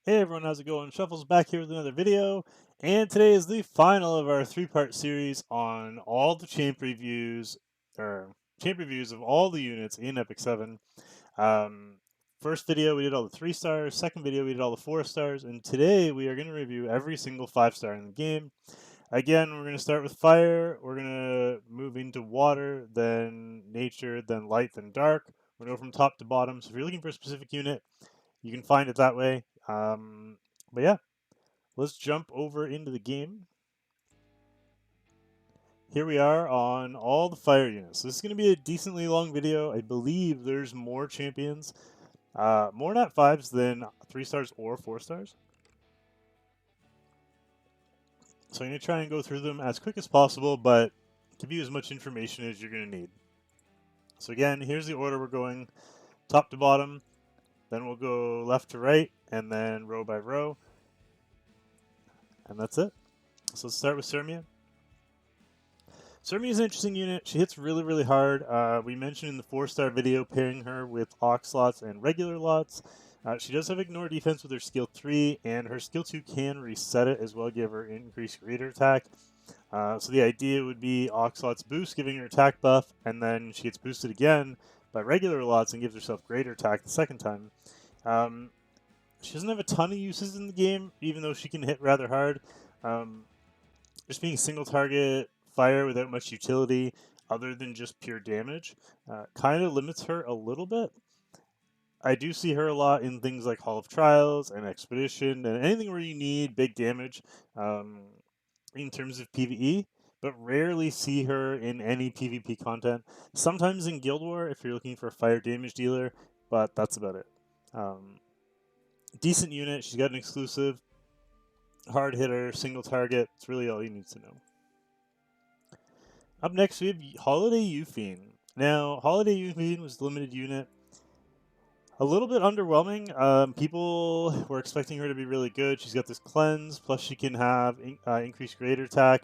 Hey everyone, how's it going? Shuffle's back here with another video, and today is the final of our three-part series on all the champ reviews, of all the units in Epic 7. Um, First video we did all the 3 stars, second video we did all the 4 stars, and today we are going to review every single 5-star in the game. Again, we're going to start with fire, we're going to move into water, then nature, then light, then dark. We're going to go from top to bottom, so if you're looking for a specific unit, you can find it that way. But yeah, let's jump over into the game. Here we are on all the fire units. This is going to be a decently long video. I believe there's more champions, more nat 5s than 3 stars or 4 stars. So I'm going to try and go through them as quick as possible, but give you as much information as you're going to need. So again, here's the order we're going, top to bottom, then we'll go left to right, and then row by row. And that's it. So let's start with Senia. Senia is an interesting unit. She hits really, really hard. We mentioned in the 4-star video pairing her with Oxlots and regular lots. She does have ignore defense with her skill 3, and her skill 2 can reset it as well, give her increased greater attack. So the idea would be Oxlot's boost, giving her attack buff, and then she gets boosted again by regular lots and gives herself greater attack the second time. She doesn't have a ton of uses in the game, even though she can hit rather hard. Just being single target fire without much utility other than just pure damage kind of limits her a little bit. I do see her a lot in things like Hall of Trials and Expedition and anything where you need big damage in terms of PvE, but rarely see her in any PvP content. Sometimes in Guild War if you're looking for a fire damage dealer, but that's about it. Decent unit. She's got an exclusive, hard hitter, single target. It's really all you need to know. Up next, we have Holiday Eupheme. Now, Holiday Eupheme was the limited unit. A little bit underwhelming. People were expecting her to be really good. She's got this cleanse, plus she can have increased greater attack.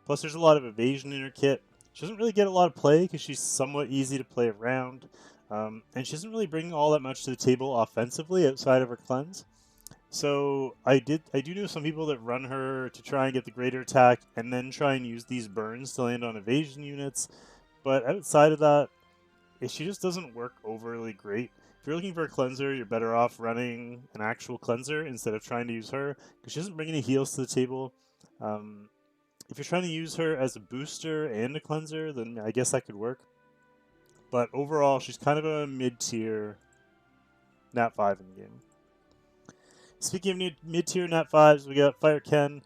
Plus, there's a lot of evasion in her kit. She doesn't really get a lot of play because she's somewhat easy to play around. And she doesn't really bring all that much to the table offensively outside of her cleanse. So I do know some people that run her to try and get the greater attack and then try and use these burns to land on evasion units. But outside of that, she just doesn't work overly great. If you're looking for a cleanser, you're better off running an actual cleanser instead of trying to use her, because she doesn't bring any heals to the table. If you're trying to use her as a booster and a cleanser, then I guess that could work. But overall, she's kind of a mid-tier nat 5 in the game. Speaking of mid-tier nat 5s, we got Fire Ken.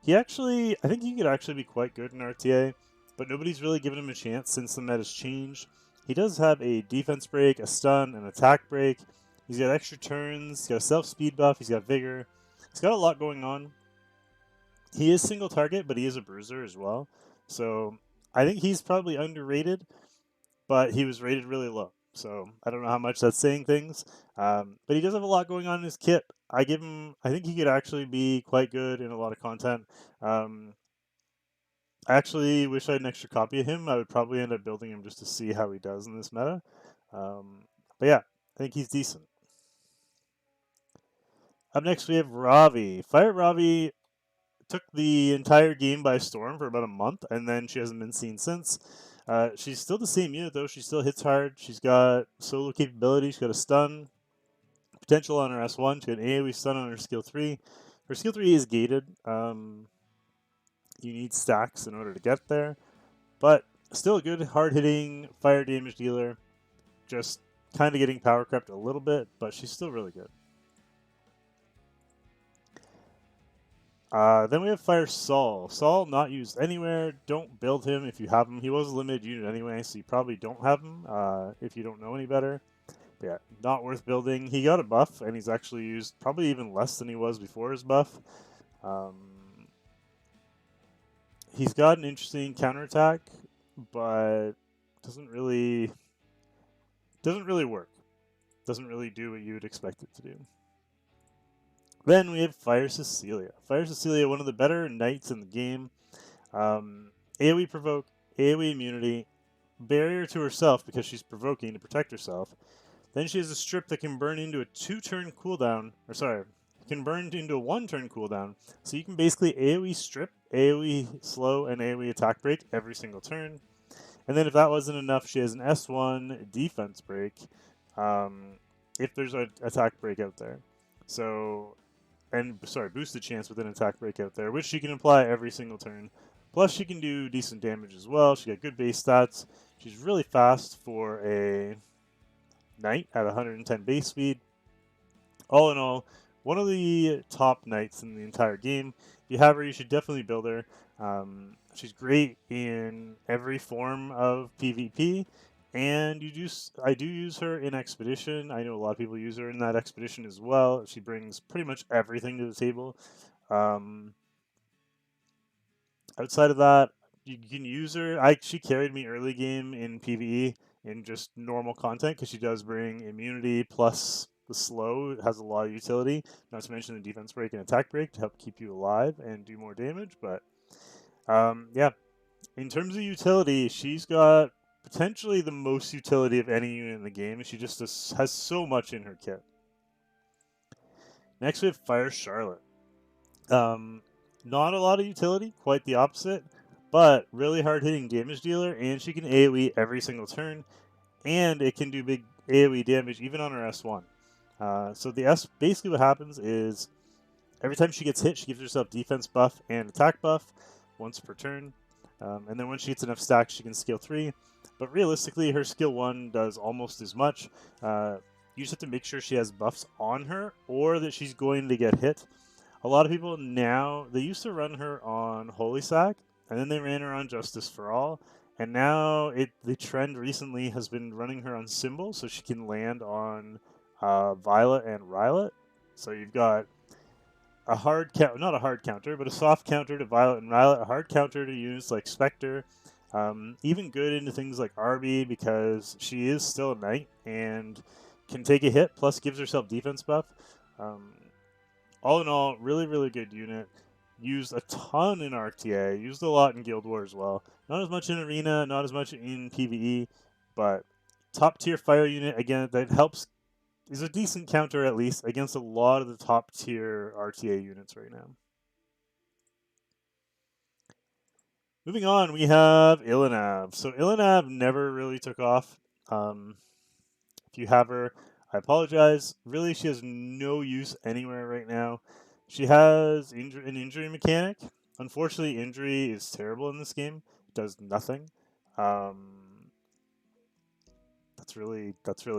I think he could actually be quite good in RTA, but nobody's really given him a chance since the meta's changed. He does have a defense break, a stun, an attack break. He's got extra turns, he's got a self-speed buff, he's got vigor. He's got a lot going on. He is single target, but he is a bruiser as well. So I think he's probably underrated, but he was rated really low. So I don't know how much that's saying things. But he does have a lot going on in his kit. I think he could actually be quite good in a lot of content. I actually wish I had an extra copy of him. I would probably end up building him just to see how he does in this meta. But yeah, I think he's decent. Up next, we have Ravi. Fire Ravi took the entire game by storm for about a month, and then she hasn't been seen since. She's still the same unit, though. She still hits hard. She's got solo capability. She's got a stun potential on her S1. She's got an AoE stun on her skill 3. Her skill 3 is gated. You need stacks in order to get there. But still a good hard-hitting fire damage dealer. Just kind of getting power crept a little bit, but she's still really good. Then we have Fire Saul. Saul not used anywhere. Don't build him if you have him. He was a limited unit anyway, so you probably don't have him if you don't know any better. But yeah, not worth building. He got a buff, and he's actually used probably even less than he was before his buff. He's got an interesting counterattack, but doesn't really work. Doesn't really do what you would expect it to do. Then we have Fire Cecilia. Fire Cecilia, one of the better knights in the game. AoE provoke, AoE immunity, barrier to herself because she's provoking to protect herself. Then she has a strip that can burn into a 2-turn cooldown, can burn into a 1-turn cooldown. So you can basically AoE strip, AoE slow, and AoE attack break every single turn. And then if that wasn't enough, she has an S1 defense break if there's an attack break out there. So, boosted chance with an attack break out there, which she can apply every single turn. Plus, she can do decent damage as well. She got good base stats. She's really fast for a knight at 110 base speed. All in all, one of the top knights in the entire game. If you have her, you should definitely build her. She's great in every form of PvP, and I do use her in Expedition. I know a lot of people use her in that Expedition as well. She brings pretty much everything to the table. Outside of that, you can use her. She carried me early game in PvE in just normal content because she does bring immunity plus the slow. It has a lot of utility. Not to mention the defense break and attack break to help keep you alive and do more damage. But yeah, in terms of utility, she's got potentially the most utility of any unit in the game. She just has so much in her kit. Next we have Fire Charlotte. Not a lot of utility, quite the opposite, but really hard-hitting damage dealer, and she can AoE every single turn, and it can do big AoE damage even on her S1. So the S, basically what happens is every time she gets hit, she gives herself defense buff and attack buff once per turn, and then when she gets enough stacks, she can skill 3, but realistically, her skill 1 does almost as much. You just have to make sure she has buffs on her, or that she's going to get hit. A lot of people now, they used to run her on Holy Sack, and then they ran her on Justice for All, and now the trend recently has been running her on Symbol, so she can land on Violet and Rylet. So you've got a hard not a hard counter, but a soft counter to Violet and Rylet, a hard counter to units like Spectre, even good into things like Arby because she is still a knight and can take a hit, plus gives herself defense buff. All in all, really, really good unit. Used a ton in RTA, used a lot in Guild War as well. Not as much in Arena, not as much in PvE, but top tier fire unit, again, that helps, is a decent counter at least against a lot of the top tier RTA units right now. Moving on, we have Illinab. So Illinab never really took off. If you have her, I apologize. Really, she has no use anywhere right now. She has an injury mechanic. Unfortunately, injury is terrible in this game. It does nothing. That's really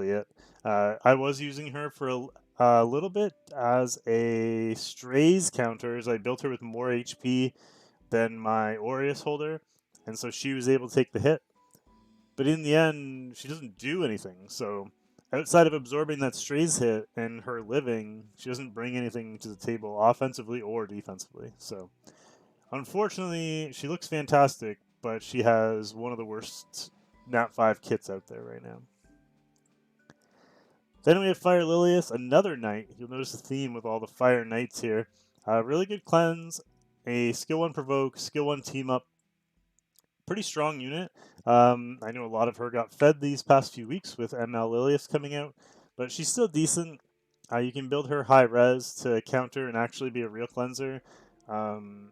it. I was using her for a little bit as a strays counter, as I built her with more HP than my Aureus holder, and so she was able to take the hit. But in the end, she doesn't do anything. So outside of absorbing that strays hit and her living, she doesn't bring anything to the table offensively or defensively. So unfortunately, she looks fantastic, but she has one of the worst Nat 5 kits out there right now. Then we have Fire Lilius, another knight. You'll notice a theme with all the fire knights here. Really good cleanse, a skill 1 provoke, skill 1 team up. Pretty strong unit. I know a lot of her got fed these past few weeks with ML Lilius coming out, but she's still decent. You can build her high res to counter and actually be a real cleanser. And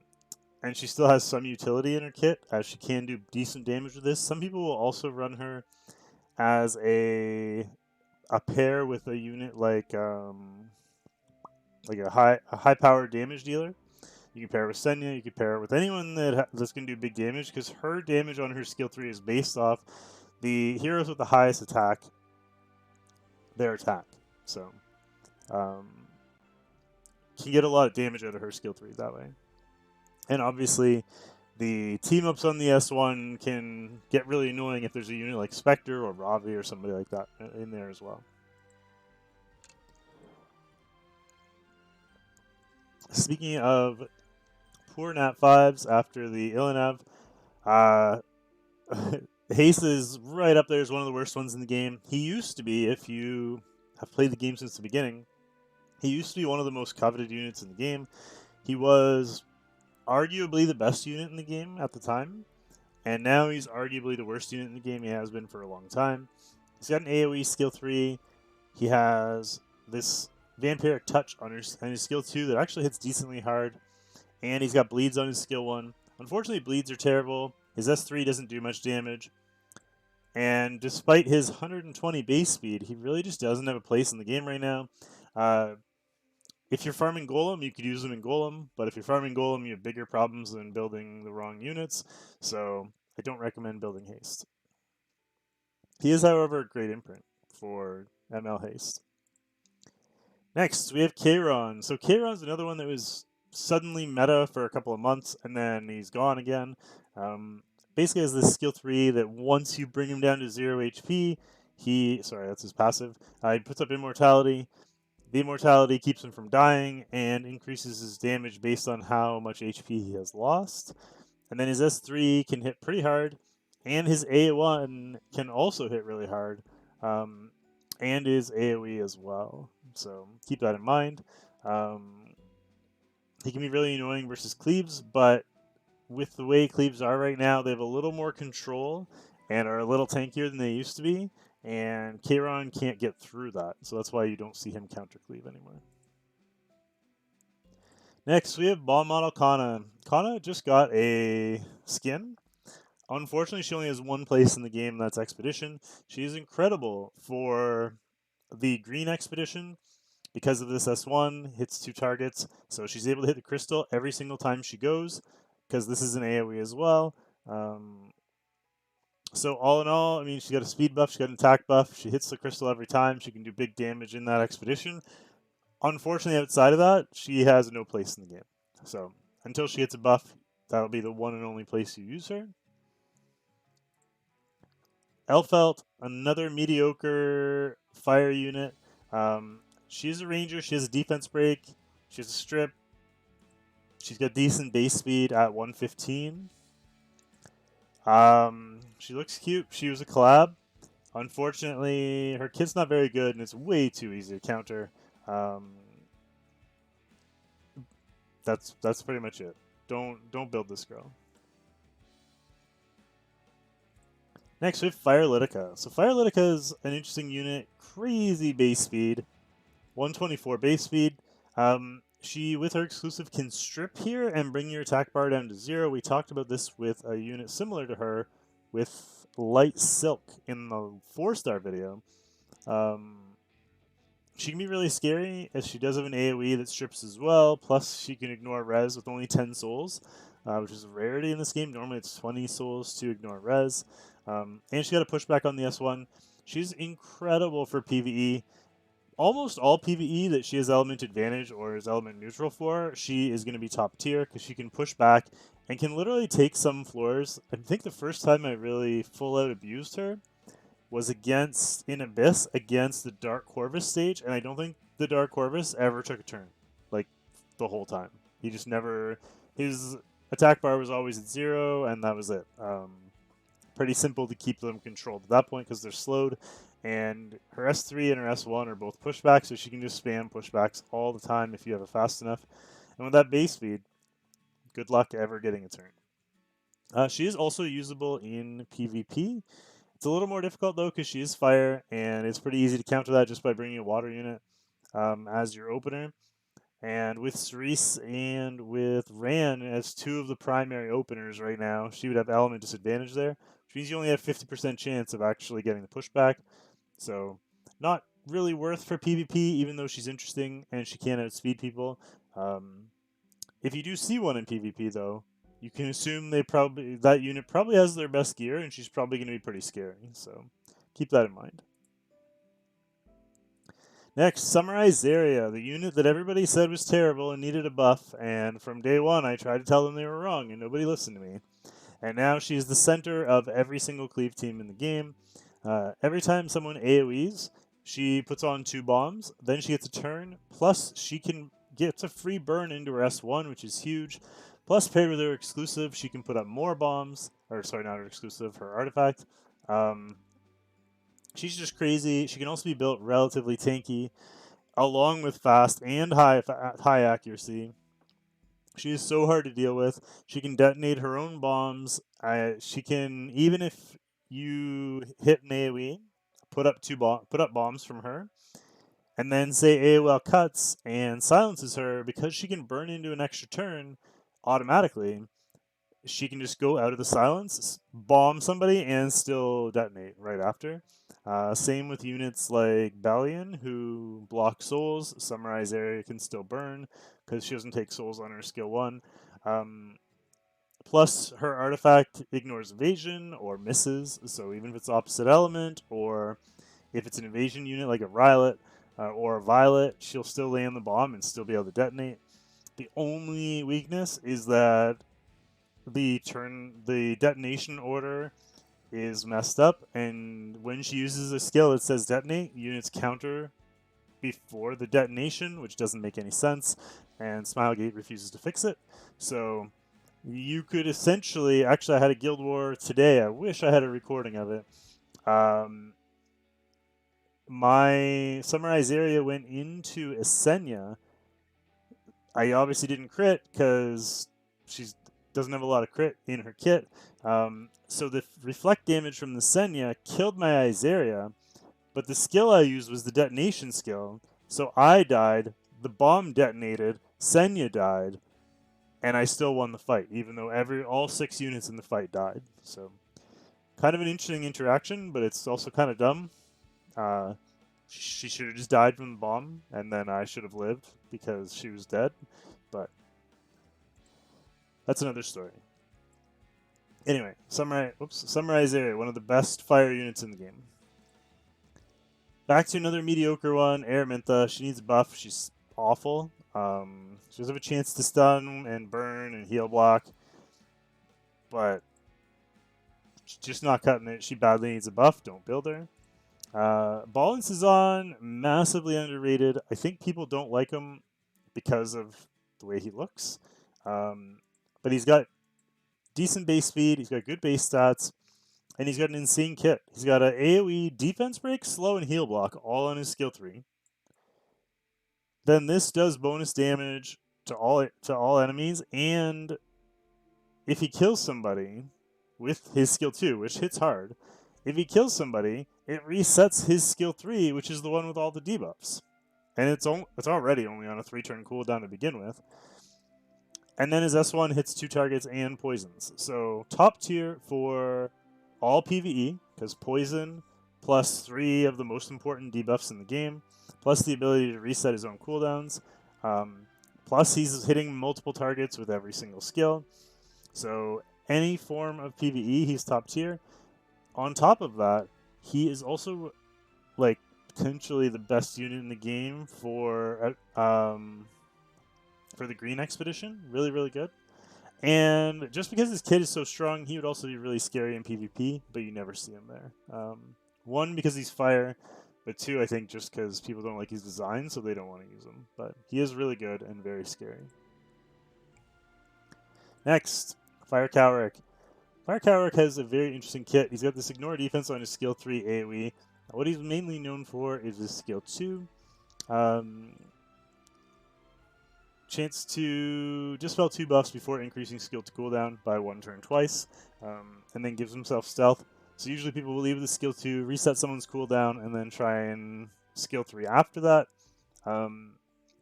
she still has some utility in her kit, as she can do decent damage with this. Some people will also run her as a pair with a unit like a high power damage dealer. You can pair her with Senia, you can pair her with anyone that's going to do big damage, because her damage on her skill 3 is based off the heroes with the highest attack, their attack. So, can get a lot of damage out of her skill 3 that way. And obviously, the team-ups on the S1 can get really annoying if there's a unit like Spectre or Ravi or somebody like that in there as well. Speaking of poor Nat 5s after the Illinab, Haste is right up there as one of the worst ones in the game. He used to be, if you have played the game since the beginning, he used to be one of the most coveted units in the game. He was arguably the best unit in the game at the time, and now he's arguably the worst unit in the game. He has been for a long time. He's got an AoE skill 3. He has this Vampiric Touch on his skill 2 that actually hits decently hard. And he's got bleeds on his skill 1. Unfortunately, bleeds are terrible. His S3 doesn't do much damage. And despite his 120 base speed, he really just doesn't have a place in the game right now. If you're farming Golem, you could use him in Golem, but if you're farming Golem, you have bigger problems than building the wrong units, so I don't recommend building Haste. He is, however, a great imprint for ML Haste. Next, we have Kayron. So Kayron's another one that was suddenly meta for a couple of months, and then he's gone again. Basically has this skill 3 that once you bring him down to 0 HP, that's his passive, he puts up Immortality. The Immortality keeps him from dying and increases his damage based on how much HP he has lost. And then his S3 can hit pretty hard, and his A1 can also hit really hard, and is AoE as well. So keep that in mind. He can be really annoying versus Cleaves, but with the way Cleaves are right now, they have a little more control and are a little tankier than they used to be, and Kayron can't get through that, so that's why you don't see him counter Cleave anymore. Next, we have Bomb Model Kana. Kana just got a skin. Unfortunately, she only has one place in the game, that's Expedition. She is incredible for the green Expedition because of this S1, hits 2 targets, so she's able to hit the crystal every single time she goes, because this is an AoE as well. So all in all, I mean, she's got a speed buff, she's got an attack buff, she hits the crystal every time, she can do big damage in that Expedition. Unfortunately, outside of that, she has no place in the game. So until she gets a buff, that'll be the one and only place you use her. Elfelt, another mediocre fire unit. She's a ranger, she has a defense break, she has a strip, she's got decent base speed at 115. She looks cute. She was a collab. Unfortunately, her kit's not very good, and it's way too easy to counter. That's pretty much it. Don't build this girl. Next, we have Fire Lytica. So Fire Lytica is an interesting unit. Crazy base speed, 124 base speed. She, with her exclusive, can strip here and bring your attack bar down to 0. We talked about this with a unit similar to her with Light Silk in the 4-star video. She can be really scary, as she does have an AoE that strips as well, plus she can ignore res with only 10 souls, which is a rarity in this game. Normally it's 20 souls to ignore res. And she's got a pushback on the S1. She's incredible for PvE. Almost all PvE that she has element advantage or is element neutral for, she is going to be top tier because she can push back and can literally take some floors. I think the first time I really full out abused her was in Abyss against the Dark Corvus stage, and I don't think the Dark Corvus ever took a turn, like, the whole time. He just never... His attack bar was always at 0, and that was it. Pretty simple to keep them controlled at that point because they're slowed, and her S3 and her S1 are both pushbacks, so she can just spam pushbacks all the time if you have it fast enough. And with that base speed, good luck ever getting a turn. She is also usable in PvP. It's a little more difficult, though, because she is fire, and it's pretty easy to counter that just by bringing a water unit as your opener. And with Cerise and with Ran as 2 of the primary openers right now, she would have element disadvantage there, which means you only have 50% chance of actually getting the pushback. So not really worth for PvP, even though she's interesting and she can outspeed people. If you do see one in PvP, though, you can assume that unit probably has their best gear, and she's probably going to be pretty scary. So keep that in mind. Next, Summarize Zarya, the unit that everybody said was terrible and needed a buff, and from day one I tried to tell them they were wrong, and nobody listened to me. And now she's the center of every single cleave team in the game. Every time someone AoEs, she puts on 2 bombs, then she gets a turn, plus she can get a free burn into her S1, which is huge. Plus, paired with her exclusive, she can put up more bombs, or sorry, not her exclusive, her artifact. She's just crazy. She can also be built relatively tanky, along with fast and high accuracy. She is so hard to deal with. She can detonate her own bombs. She can, even if you hit an AoE, put up bombs from her. and then say AOL cuts and silences her, because she can burn into an extra turn automatically. She can just go out of the silence, bomb somebody, and still detonate right after. Same with units like Balian, who block souls. Summarize area can still burn because she doesn't take souls on her skill 1. Plus, her artifact ignores evasion or misses, so even if it's opposite element, or if it's an evasion unit like a Rylet or a Violet, she'll still land the bomb and still be able to detonate. The only weakness is that the detonation order is messed up, and when she uses a skill it says detonate, units counter before the detonation, which doesn't make any sense, and Smilegate refuses to fix it. So you could essentially, actually I had a guild war today, I wish I had a recording of it. My Summarize area went into a Senia. I obviously didn't crit because she doesn't have a lot of crit in her kit. So the reflect damage from the Senia killed my Izaria, but the skill I used was the detonation skill. So I died, the bomb detonated, Senia died, and I still won the fight, even though all 6 units in the fight died. So kind of an interesting interaction, but it's also kind of dumb. She should have just died from the bomb, and then I should have lived because she was dead. But that's another story. Anyway, Summarize area, one of the best fire units in the game. Back to another mediocre one, Mentha. She needs a buff. She's awful. She does have a chance to stun and burn and heal block, but she's just not cutting it. She badly needs a buff. Don't build her. Balance is on, massively underrated. I think people don't like him because of the way he looks. But he's got decent base speed, he's got good base stats, and he's got an insane kit. He's got an AoE defense break, slow, and heal block, all on his skill 3. Then this does bonus damage to all enemies, and if he kills somebody with his skill 2, which hits hard, if he kills somebody, it resets his skill 3, which is the one with all the debuffs. And it's already only on a 3-turn cooldown to begin with. And then his S1 hits 2 targets and poisons. So top tier for all PvE, because poison plus 3 of the most important debuffs in the game, plus the ability to reset his own cooldowns, plus he's hitting multiple targets with every single skill. So any form of PvE, he's top tier. On top of that, he is also like potentially the best unit in the game for the Green Expedition. Really, really good. And just because his kit is so strong, he would also be really scary in PvP, but you never see him there. 1, because he's fire, but 2, I think just because people don't like his design, so they don't want to use him. But he is really good and very scary. Next, Fire Cowrick. Fire Cowrick has a very interesting kit. He's got this ignore defense on his skill 3 AoE. What he's mainly known for is his skill 2. Chance to dispel 2 buffs before increasing skill to cooldown by 1 turn twice, and then gives himself stealth. So usually people will leave the skill 2, reset someone's cooldown, and then try and skill 3 after that.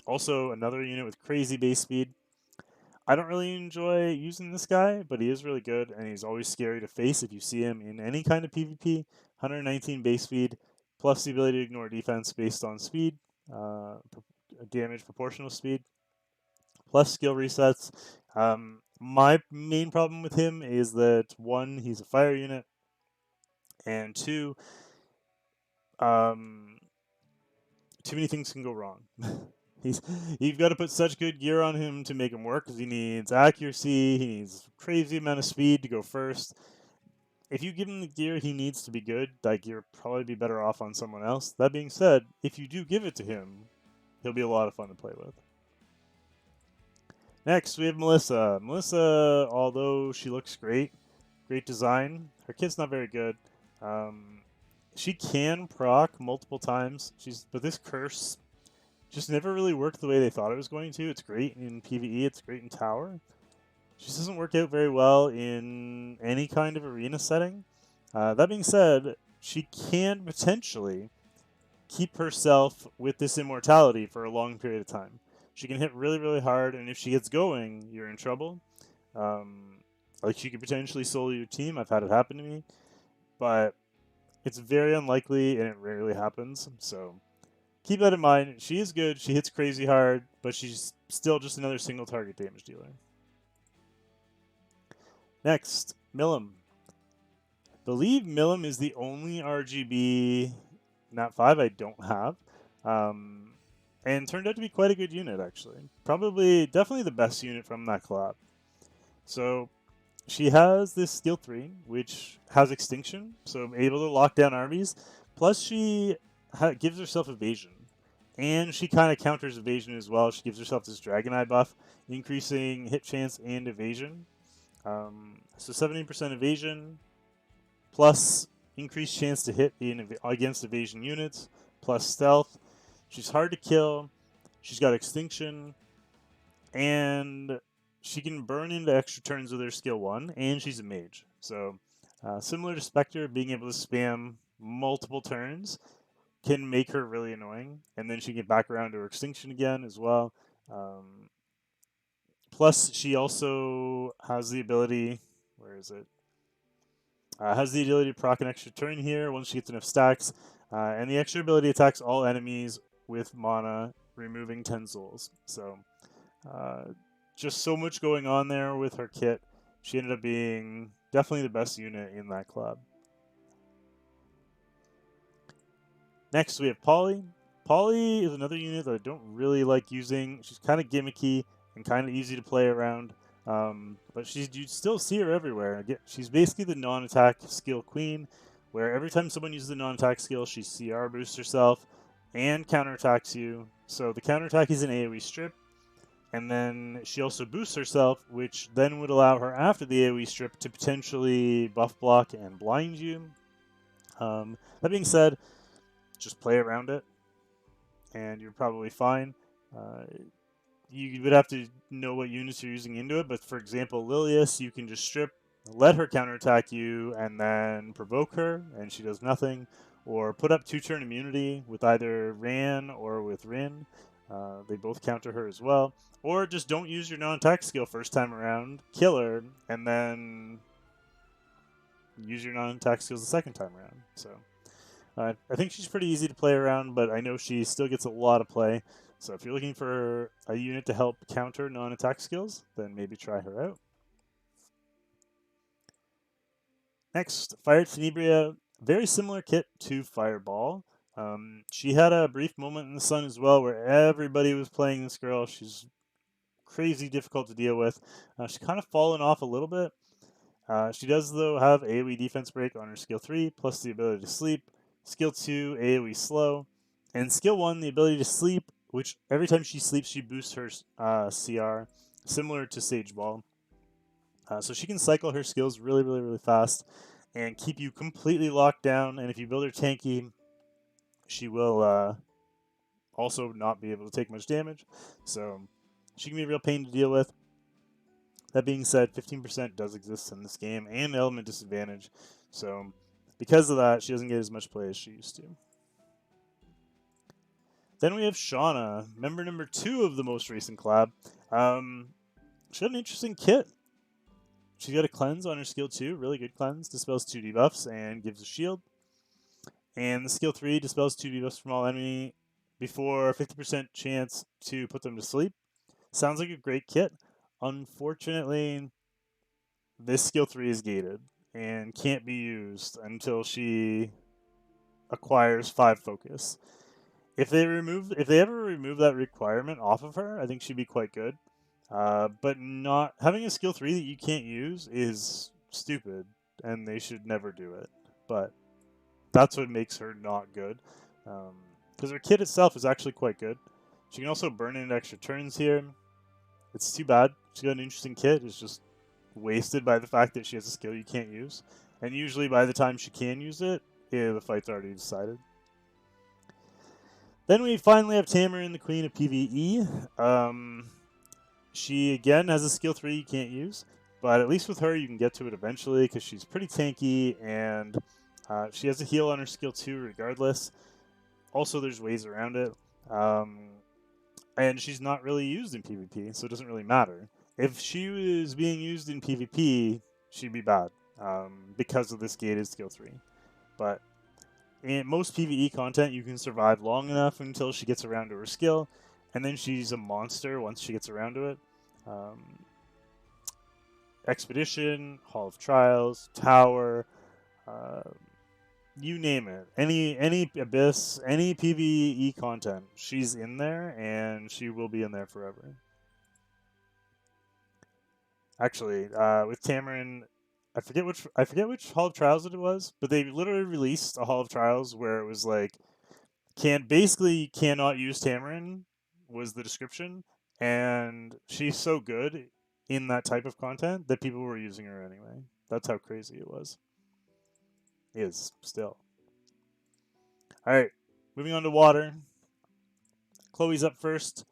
Also, another unit with crazy base speed. I don't really enjoy using this guy, but he is really good, and he's always scary to face if you see him in any kind of PvP. 119 base speed, plus the ability to ignore defense based on speed, damage proportional speed, plus skill resets. My main problem with him is that 1, he's a fire unit, and 2, too many things can go wrong. You've got to put such good gear on him to make him work, because he needs accuracy, he needs a crazy amount of speed to go first. If you give him the gear he needs to be good, that gear would probably be better off on someone else. That being said, if you do give it to him, he'll be a lot of fun to play with. Next, we have Melissa. Melissa, although she looks great design, her kit's not very good. She can proc multiple times, but this curse just never really worked the way they thought it was going to. It's great in PvE, it's great in tower. She just doesn't work out very well in any kind of arena setting. That being said, she can potentially keep herself with this immortality for a long period of time. She can hit really, really hard, and if she gets going, you're in trouble. Like, she could potentially solo your team. I've had it happen to me. But it's very unlikely, and it rarely happens. So keep that in mind. She is good. She hits crazy hard, but she's still just another single target damage dealer. Next, Milim. I believe Milim is the only RGB Nat 5 I don't have. And turned out to be quite a good unit, actually. Definitely the best unit from that collab. So she has this skill 3, which has Extinction, so able to lock down armies. Plus, she gives herself evasion. And she kind of counters evasion as well. She gives herself this Dragon Eye buff, increasing hit chance and evasion. So 17% evasion, plus increased chance to hit against evasion units, plus stealth. She's hard to kill. She's got Extinction. And she can burn into extra turns with her skill 1, and she's a mage. So similar to Spectre, being able to spam multiple turns can make her really annoying, and then she can get back around to her Extinction again as well. Plus, she also has the ability... Where is it? Has the ability to proc an extra turn here once she gets enough stacks. And the extra ability attacks all enemies with mana, removing 10 souls. So, just so much going on there with her kit. She ended up being definitely the best unit in that club. Next, we have Paulie. Paulie is another unit that I don't really like using. She's kind of gimmicky and kind of easy to play around. But you still see her everywhere. She's basically the non-attack skill queen, where every time someone uses a non-attack skill, she CR boosts herself and counterattacks you. So the counterattack is an AoE strip, and then she also boosts herself, which then would allow her after the AoE strip to potentially buff block and blind you. That being said, just play around it, and you're probably fine. You would have to know what units you're using into it, but for example, Lilius, you can just strip, let her counterattack you, and then provoke her, and she does nothing. Or put up 2-turn immunity with either Ran or with Rin. They both counter her as well. Or just don't use your non-attack skill first time around, kill her, and then use your non-attack skills the second time around. So I think she's pretty easy to play around, but I know she still gets a lot of play. So if you're looking for a unit to help counter non-attack skills, then maybe try her out. Next, Fairytale Tenebria. Very similar kit to Fireball. She had a brief moment in the sun as well where everybody was playing this girl. She's crazy difficult to deal with. She's kind of fallen off a little bit. She does, though, have AoE defense break on her skill 3, plus the ability to sleep. Skill 2, AoE slow. And skill 1, the ability to sleep, which every time she sleeps, she boosts her CR, similar to Sage Ball. So she can cycle her skills really, really, really fast and keep you completely locked down. And if you build her tanky, she will also not be able to take much damage. So she can be a real pain to deal with. That being said, 15% does exist in this game and element disadvantage. So because of that, she doesn't get as much play as she used to. Then we have Shauna, member number 2 of the most recent collab. She had an interesting kit. She's got a cleanse on her skill 2, really good cleanse, dispels 2 debuffs and gives a shield. And the skill 3 dispels 2 debuffs from all enemy before 50% chance to put them to sleep. Sounds like a great kit. Unfortunately, this skill 3 is gated and can't be used until she acquires 5 focus. If they ever remove that requirement off of her, I think she'd be quite good. But not having a skill 3 that you can't use is stupid, and they should never do it. But that's what makes her not good. Because her kit itself is actually quite good. She can also burn in extra turns here. It's too bad. She's got an interesting kit. It's just wasted by the fact that she has a skill you can't use. And usually by the time she can use it, the fight's already decided. Then we finally have Tamarin, the Queen of PvE. She, again, has a skill 3 you can't use. But at least with her, you can get to it eventually because she's pretty tanky and she has a heal on her skill 2 regardless. Also, there's ways around it. And she's not really used in PvP, so it doesn't really matter. If she was being used in PvP, she'd be bad because of this gated skill 3. But in most PvE content, you can survive long enough until she gets around to her skill, and then she's a monster once she gets around to it. Expedition, Hall of Trials, Tower, you name it. Any Abyss, any PvE content, she's in there, and she will be in there forever. Actually, with Tamarin, I forget which Hall of Trials it was, but they literally released a Hall of Trials where it was like basically cannot use Tamarin was the description, and she's so good in that type of content that people were using her anyway. That's how crazy it was. Is still. All right, moving on to water. Chloe's up first.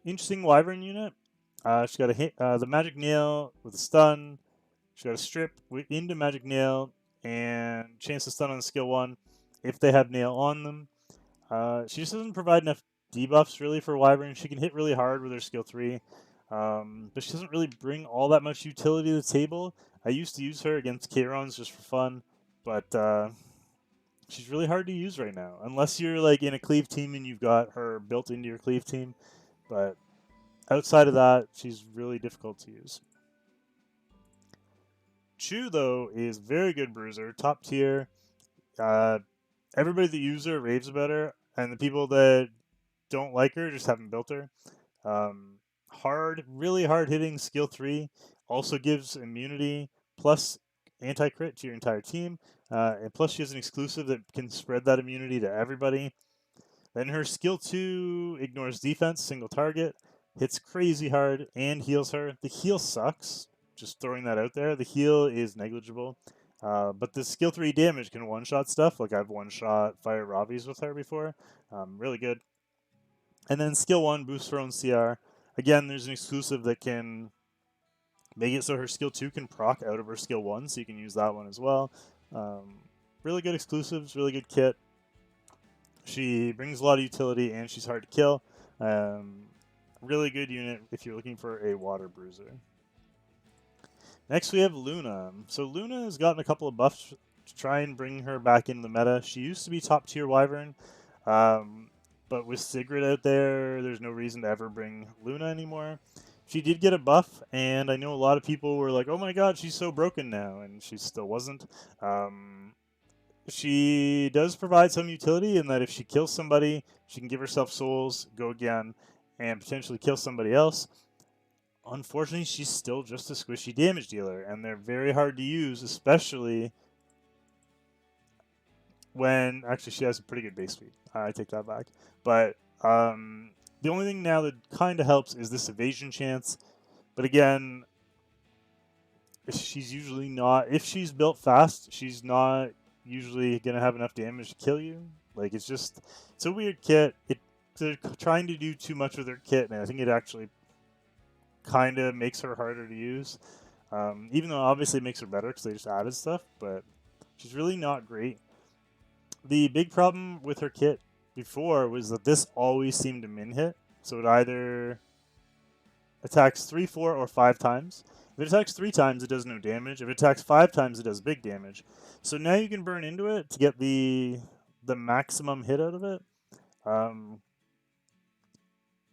Interesting Wyvern unit. She got the Magic Nail with a stun. She got a strip into Magic Nail and chance to stun on skill 1 if they have Nail on them. She just doesn't provide enough debuffs really for Wyvern. She can hit really hard with her skill 3, but she doesn't really bring all that much utility to the table. I used to use her against Chaerons just for fun, but she's really hard to use right now. Unless you're like in a cleave team and you've got her built into your cleave team. But outside of that, she's really difficult to use. Chu, though, is very good bruiser, top tier. Everybody that uses her raves about her, and the people that don't like her just haven't built her. Really hard hitting skill 3, also gives immunity plus anti-crit to your entire team, and plus she has an exclusive that can spread that immunity to everybody. Then her skill 2 ignores defense, single target, hits crazy hard, and heals her. The heal sucks, just throwing that out there. The heal is negligible. But the skill 3 damage can one-shot stuff, like I've one-shot Fire Ravi's with her before. Really good. And then skill 1 boosts her own CR. Again, there's an exclusive that can make it so her skill 2 can proc out of her skill 1, so you can use that one as well. Really good exclusives, really good kit. She brings a lot of utility, and she's hard to kill. Really good unit if you're looking for a water bruiser. Next, we have Luna. So Luna has gotten a couple of buffs to try and bring her back into the meta. She used to be top tier Wyvern, but with Sigrid out there, there's no reason to ever bring Luna anymore. She did get a buff, and I know a lot of people were like, oh my god, she's so broken now, and she still wasn't. She does provide some utility in that if she kills somebody, she can give herself souls, go again, and potentially kill somebody else. Unfortunately, she's still just a squishy damage dealer, and they're very hard to use, especially when... Actually, she has a pretty good base speed. I take that back. But the only thing now that kind of helps is this evasion chance. But again, she's usually not... If she's built fast, she's not usually going to have enough damage to kill you. Like, it's a weird kit. They're trying to do too much with their kit, and I think it actually kind of makes her harder to use. Even though obviously it makes her better because they just added stuff, but she's really not great. The big problem with her kit before was that this always seemed to min hit, so it either attacks 3, 4, or 5 times. If it attacks 3 times, it does no damage. If it attacks 5 times, it does big damage. So now you can burn into it to get the maximum hit out of it.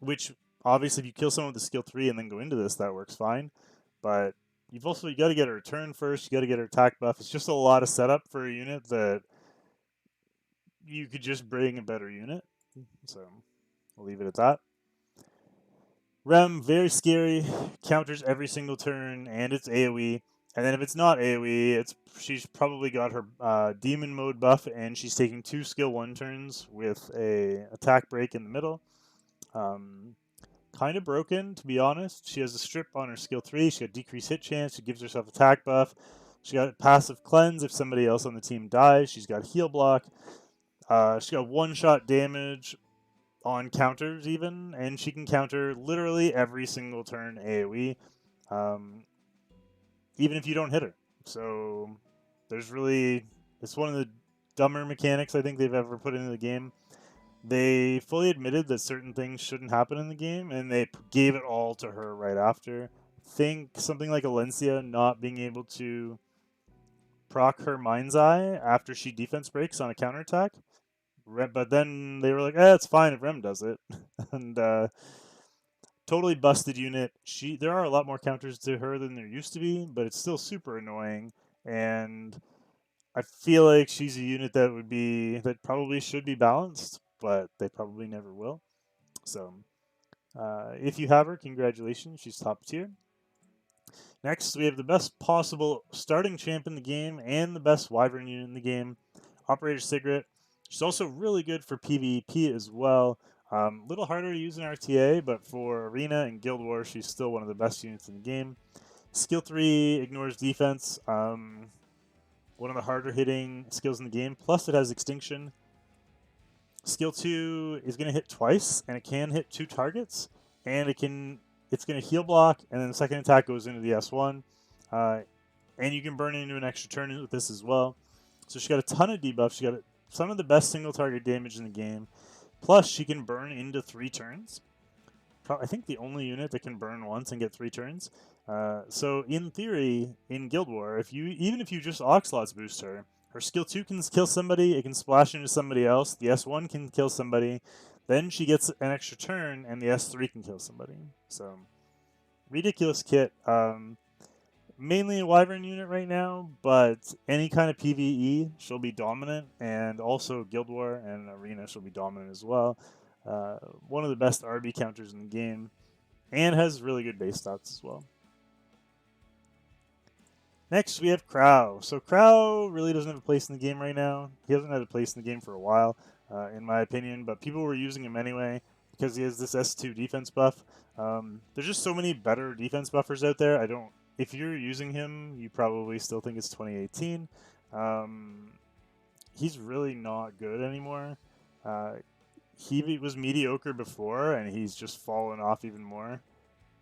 Which, obviously, if you kill someone with a skill 3 and then go into this, that works fine. But you got to get her turn first. You got to get her attack buff. It's just a lot of setup for a unit that you could just bring a better unit. So I'll leave it at that. Rem, very scary, counters every single turn, and it's AoE. And then if it's not AoE, she's probably got her demon mode buff, and she's taking 2 skill 1 turns with a attack break in the middle. Kind of broken, to be honest. She has a strip on her skill 3. She got decreased hit chance. She gives herself attack buff. She got passive cleanse if somebody else on the team dies. She's got heal block. She got one-shot damage on counters even, and she can counter literally every single turn AoE, even if you don't hit her. So it's one of the dumber mechanics I think they've ever put into the game. They fully admitted that certain things shouldn't happen in the game, and they gave it all to her right after. Think something like Valencia not being able to proc her Mind's Eye after she defense breaks on a counterattack. But then they were like, it's fine if Rem does it. And totally busted unit. There are a lot more counters to her than there used to be, but it's still super annoying. And I feel like she's a unit that probably should be balanced, but they probably never will. So if you have her, congratulations, she's top tier. Next, we have the best possible starting champ in the game and the best Wyvern unit in the game, Operator Sigrid. She's also really good for PvP as well. Little harder to use in RTA, but for Arena and Guild Wars, she's still one of the best units in the game. Skill 3 ignores defense. One of the harder hitting skills in the game. Plus, it has Extinction. Skill 2 is going to hit twice, and it can hit 2 targets, and it's going to heal block, and then the second attack goes into the S1. And you can burn into an extra turn with this as well. So she got a ton of debuffs. She got some of the best single target damage in the game. Plus, she can burn into 3 turns. I think the only unit that can burn once and get 3 turns. So in theory, in Guild War, even if you just Oxlots boost her skill 2 can kill somebody, it can splash into somebody else, the S1 can kill somebody, then she gets an extra turn, and the S3 can kill somebody. So, ridiculous kit. Mainly a Wyvern unit right now, but any kind of PvE, she'll be dominant, and also Guild War and Arena, she'll be dominant as well. One of the best RB counters in the game, and has really good base stats as well. Next, we have Crow. So Crow really doesn't have a place in the game right now. He hasn't had a place in the game for a while, in my opinion, but people were using him anyway because he has this S2 defense buff. There's just so many better defense buffers out there. If you're using him, you probably still think it's 2018. He's really not good anymore. He was mediocre before, and he's just fallen off even more.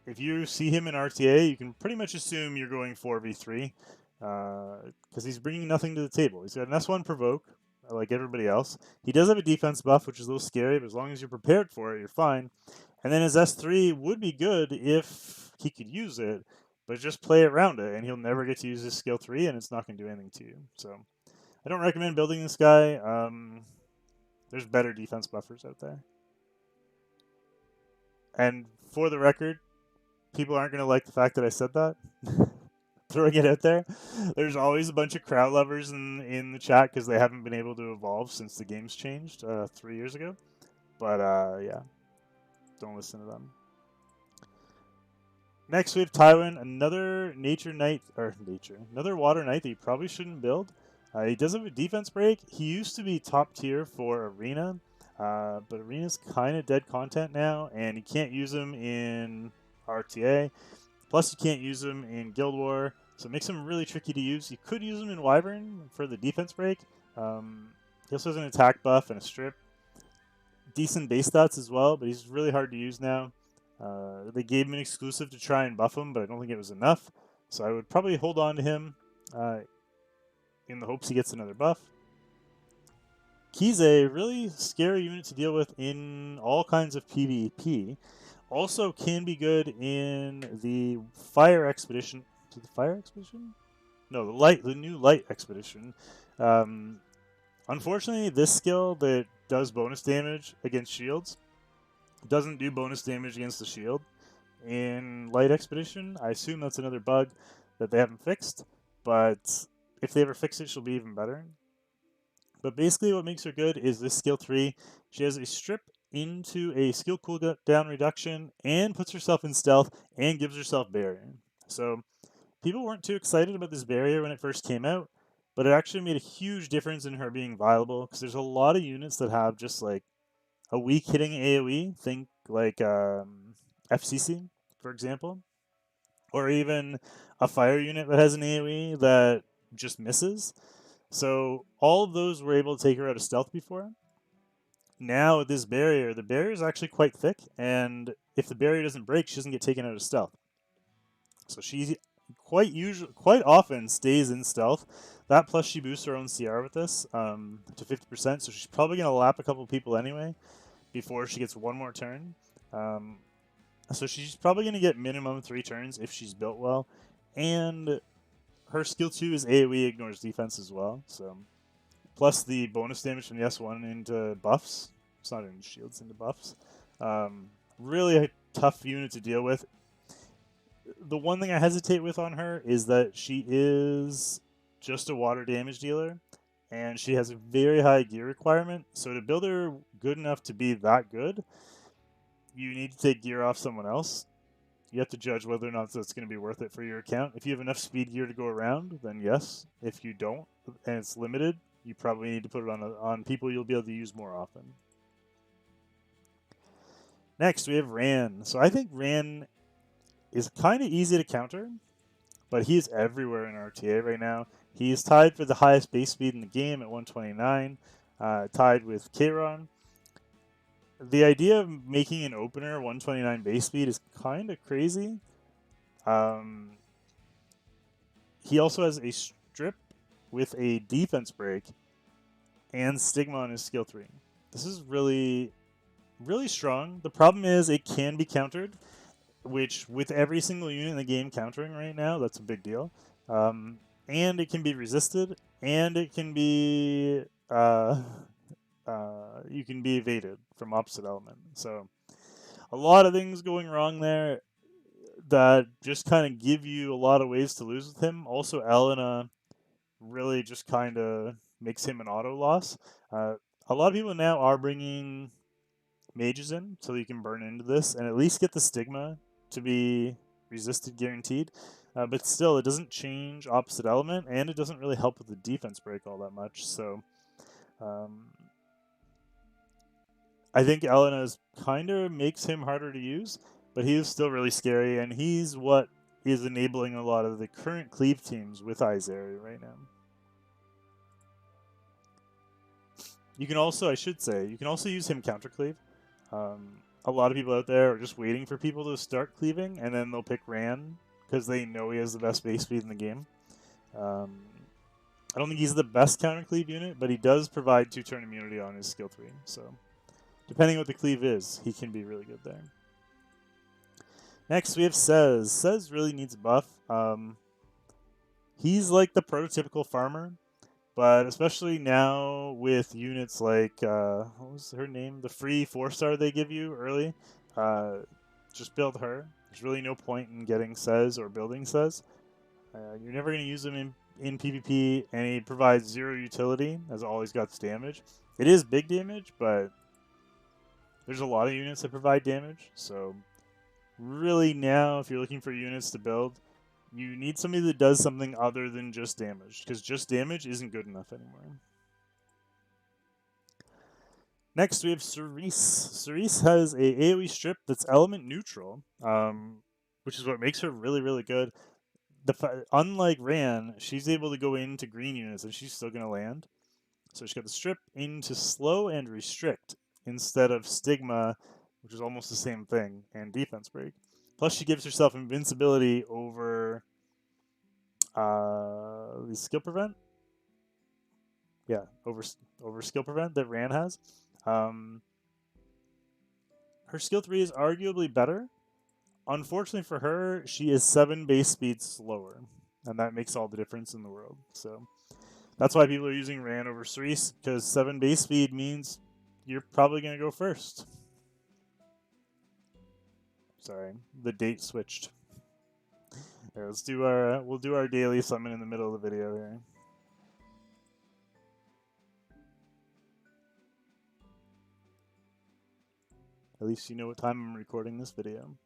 If you see him in RTA, you can pretty much assume you're going 4v3 because he's bringing nothing to the table. He's got an S1 provoke, like everybody else. He does have a defense buff, which is a little scary, but as long as you're prepared for it, you're fine. And then his S3 would be good if he could use it, but just play around it, and he'll never get to use his skill 3, and it's not going to do anything to you. So I don't recommend building this guy. There's better defense buffers out there. And for the record, people aren't going to like the fact that I said that. Throwing it out there. There's always a bunch of crowd lovers in the chat because they haven't been able to evolve since the game's changed 3 years ago. But yeah, don't listen to them. Next, we have Tywin, another another water knight that you probably shouldn't build. He does have a defense break. He used to be top tier for Arena, but Arena's kind of dead content now, and you can't use him in RTA. Plus, you can't use him in Guild War, so it makes him really tricky to use. You could use him in Wyvern for the defense break. He also has an attack buff and a strip. Decent base stats as well, but he's really hard to use now. They gave him an exclusive to try and buff him, but I don't think it was enough. So I would probably hold on to him in the hopes he gets another buff. He's a really scary unit to deal with in all kinds of PvP. Also can be good in the Fire Expedition. Is it the Fire Expedition? No, the new Light Expedition. Unfortunately, this skill that does bonus damage against shields doesn't do bonus damage against the shield in Light Expedition. I assume that's another bug that they haven't fixed, but if they ever fix it, she'll be even better. But basically what makes her good is this skill 3. She has a strip into a skill cooldown reduction and puts herself in stealth and gives herself barrier. So people weren't too excited about this barrier when it first came out, but it actually made a huge difference in her being viable because there's a lot of units that have just like a weak hitting AoE. Think like FCC, for example, or even a fire unit that has an AoE that just misses. So all of those were able to take her out of stealth before. Now with this barrier, the barrier is actually quite thick, and if the barrier doesn't break, she doesn't get taken out of stealth. So she quite often stays in stealth. That plus she boosts her own CR with this to 50%, so she's probably going to lap a couple people anyway before she gets one more turn. So she's probably going to get minimum 3 turns if she's built well. And her skill 2 is AoE ignores defense as well. So plus the bonus damage from the S1 into buffs. It's not into shields, into buffs. Really a tough unit to deal with. The one thing I hesitate with on her is that she is just a water damage dealer, and she has a very high gear requirement. So to build her good enough to be that good, you need to take gear off someone else. You have to judge whether or not that's going to be worth it for your account. If you have enough speed gear to go around, then yes. If you don't, and it's limited, you probably need to put it on people you'll be able to use more often. Next, we have Ran. So I think Ran is kind of easy to counter, but he's everywhere in RTA right now. He is tied for the highest base speed in the game at 129, tied with Kayron. The idea of making an opener 129 base speed is kind of crazy. He also has a strip with a defense break and stigma on his skill 3. This is really, really strong. The problem is it can be countered, which with every single unit in the game countering right now, that's a big deal. And it can be resisted, and it can be you can be evaded from opposite element. So a lot of things going wrong there that just kind of give you a lot of ways to lose with him. Also, Elena really just kind of makes him an auto loss. A lot of people now are bringing mages in so you can burn into this and at least get the stigma to be resisted guaranteed. But still, it doesn't change opposite element, and it doesn't really help with the defense break all that much. So I think Elena's kind of makes him harder to use, but he is still really scary, and he's what is enabling a lot of the current cleave teams with Izeri right now. You can also, I should say, you can also use him counter cleave. A lot of people out there are just waiting for people to start cleaving, and then they'll pick Ran because they know he has the best base speed in the game. I don't think he's the best counter cleave unit, but he does provide 2-turn immunity on his skill 3. So depending what the cleave is, he can be really good there. Next, we have Cez. Cez really needs a buff. He's like the prototypical farmer, but especially now with units like, what was her name? The free 4-star they give you early. Just build her. There's really no point in getting Cez or building Cez. You're never going to use him in PvP, and he provides 0 utility, as all he's got is damage. It is big damage, but there's a lot of units that provide damage, so really now, if you're looking for units to build, you need somebody that does something other than just damage, because just damage isn't good enough anymore. Next, we have Cerise. Cerise has a AoE strip that's element neutral, which is what makes her really, really good. Unlike Ran, she's able to go into green units, and she's still going to land. So she's got the strip into slow and restrict instead of stigma, which is almost the same thing, and defense break. Plus, she gives herself invincibility over the skill prevent. Yeah, over skill prevent that Ran has. Her skill 3 is arguably better. Unfortunately for her, she is 7 base speed slower, and that makes all the difference in the world. So that's why people are using Ran over Cerise, because 7 base speed means you're probably going to go first. Sorry, the date switched. Here, let's do we'll do our daily summon in the middle of the video here. At least you know what time I'm recording this video.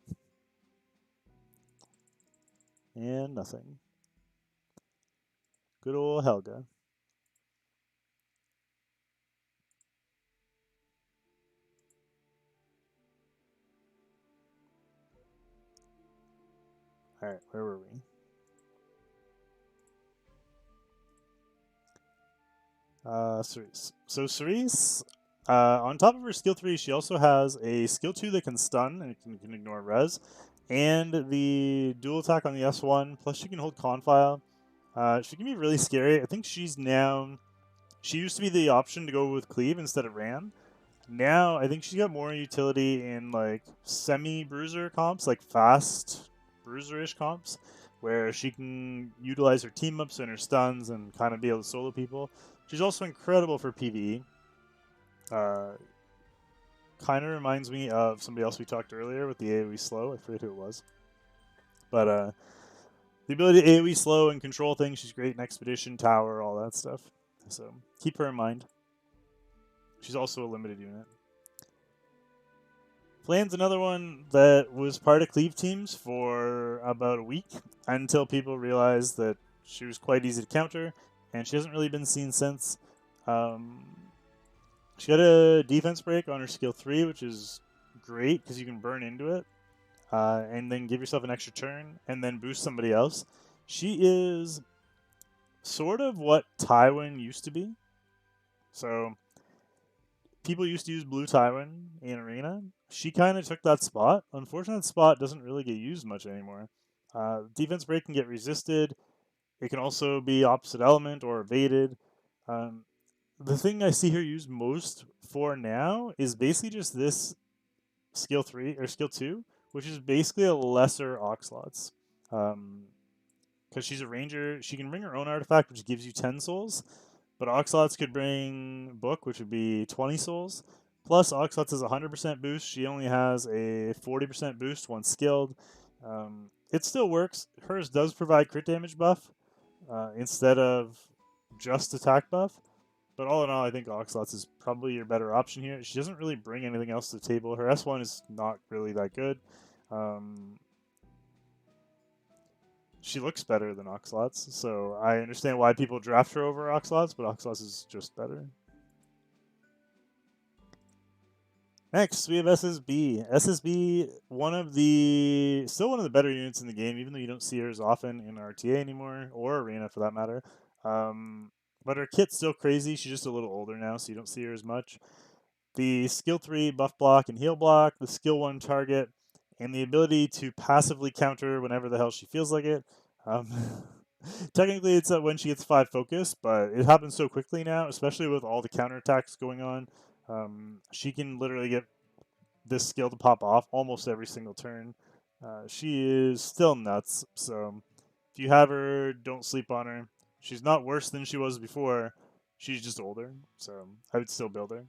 And nothing. Good old Helga. Alright, where were we? Cerise. So Cerise, on top of her skill 3, she also has a skill 2 that can stun and can ignore res. and the dual attack on the S1, plus she can hold Confile. She can be really scary. I think she's now... She used to be the option to go with Cleave instead of Ran. Now, I think she's got more utility in, like, semi-bruiser comps, like fast bruiser-ish comps, where she can utilize her team-ups and her stuns and kind of be able to solo people. She's also incredible for PvE. Kind of reminds me of somebody else we talked earlier with the AoE slow. I forget who it was. But the ability to AoE slow and control things, she's great in Expedition, Tower, all that stuff. So keep her in mind. She's also a limited unit. Flynn's another one that was part of Cleave teams for about a week until people realized that she was quite easy to counter, and she hasn't really been seen since. She got a defense break on her skill 3, which is great because you can burn into it and then give yourself an extra turn and then boost somebody else. She is sort of what Tywin used to be. So people used to use blue Tywin in Arena. She kind of took that spot. Unfortunately, that spot doesn't really get used much anymore. Defense break can get resisted. It can also be opposite element or evaded. The thing I see her used most for now is basically just this skill 3 or skill 2, which is basically a lesser Oxlots. Because she's a ranger, she can bring her own artifact, which gives you 10 souls. But Oxlots could bring Book, which would be 20 souls. Plus, Oxlots has a 100% boost. She only has a 40% boost once skilled. It still works. Hers does provide crit damage buff instead of just attack buff. But all in all, I think Oxlots is probably your better option here. She doesn't really bring anything else to the table. Her S1 is not really that good. She looks better than Oxlots, so I understand why people draft her over Oxlots, but Oxlots is just better. Next, we have SSB. SSB, still one of the better units in the game, even though you don't see her as often in RTA anymore, or Arena for that matter. But her kit's still crazy. She's just a little older now, so you don't see her as much. The skill 3 buff block and heal block, the skill 1 target, and the ability to passively counter whenever the hell she feels like it. Technically, it's when she gets 5 focus, but it happens so quickly now, especially with all the counterattacks going on. She can literally get this skill to pop off almost every single turn. She is still nuts, so if you have her, don't sleep on her. She's not worse than she was before. She's just older, so I would still build her.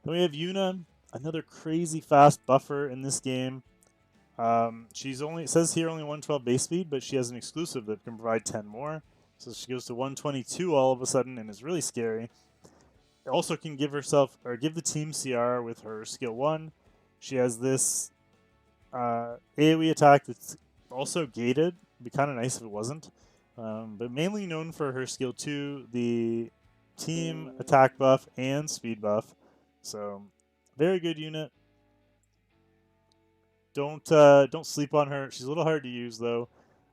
Then we have Yoona, another crazy fast buffer in this game. It says here only 112 base speed, but she has an exclusive that can provide 10 more. So she goes to 122 all of a sudden and is really scary. Also can give the team CR with her skill 1. She has this AoE attack that's also gated. It'd be kind of nice if it wasn't. But mainly known for her skill 2, the team attack buff and speed buff. So, very good unit. Don't sleep on her. She's a little hard to use though,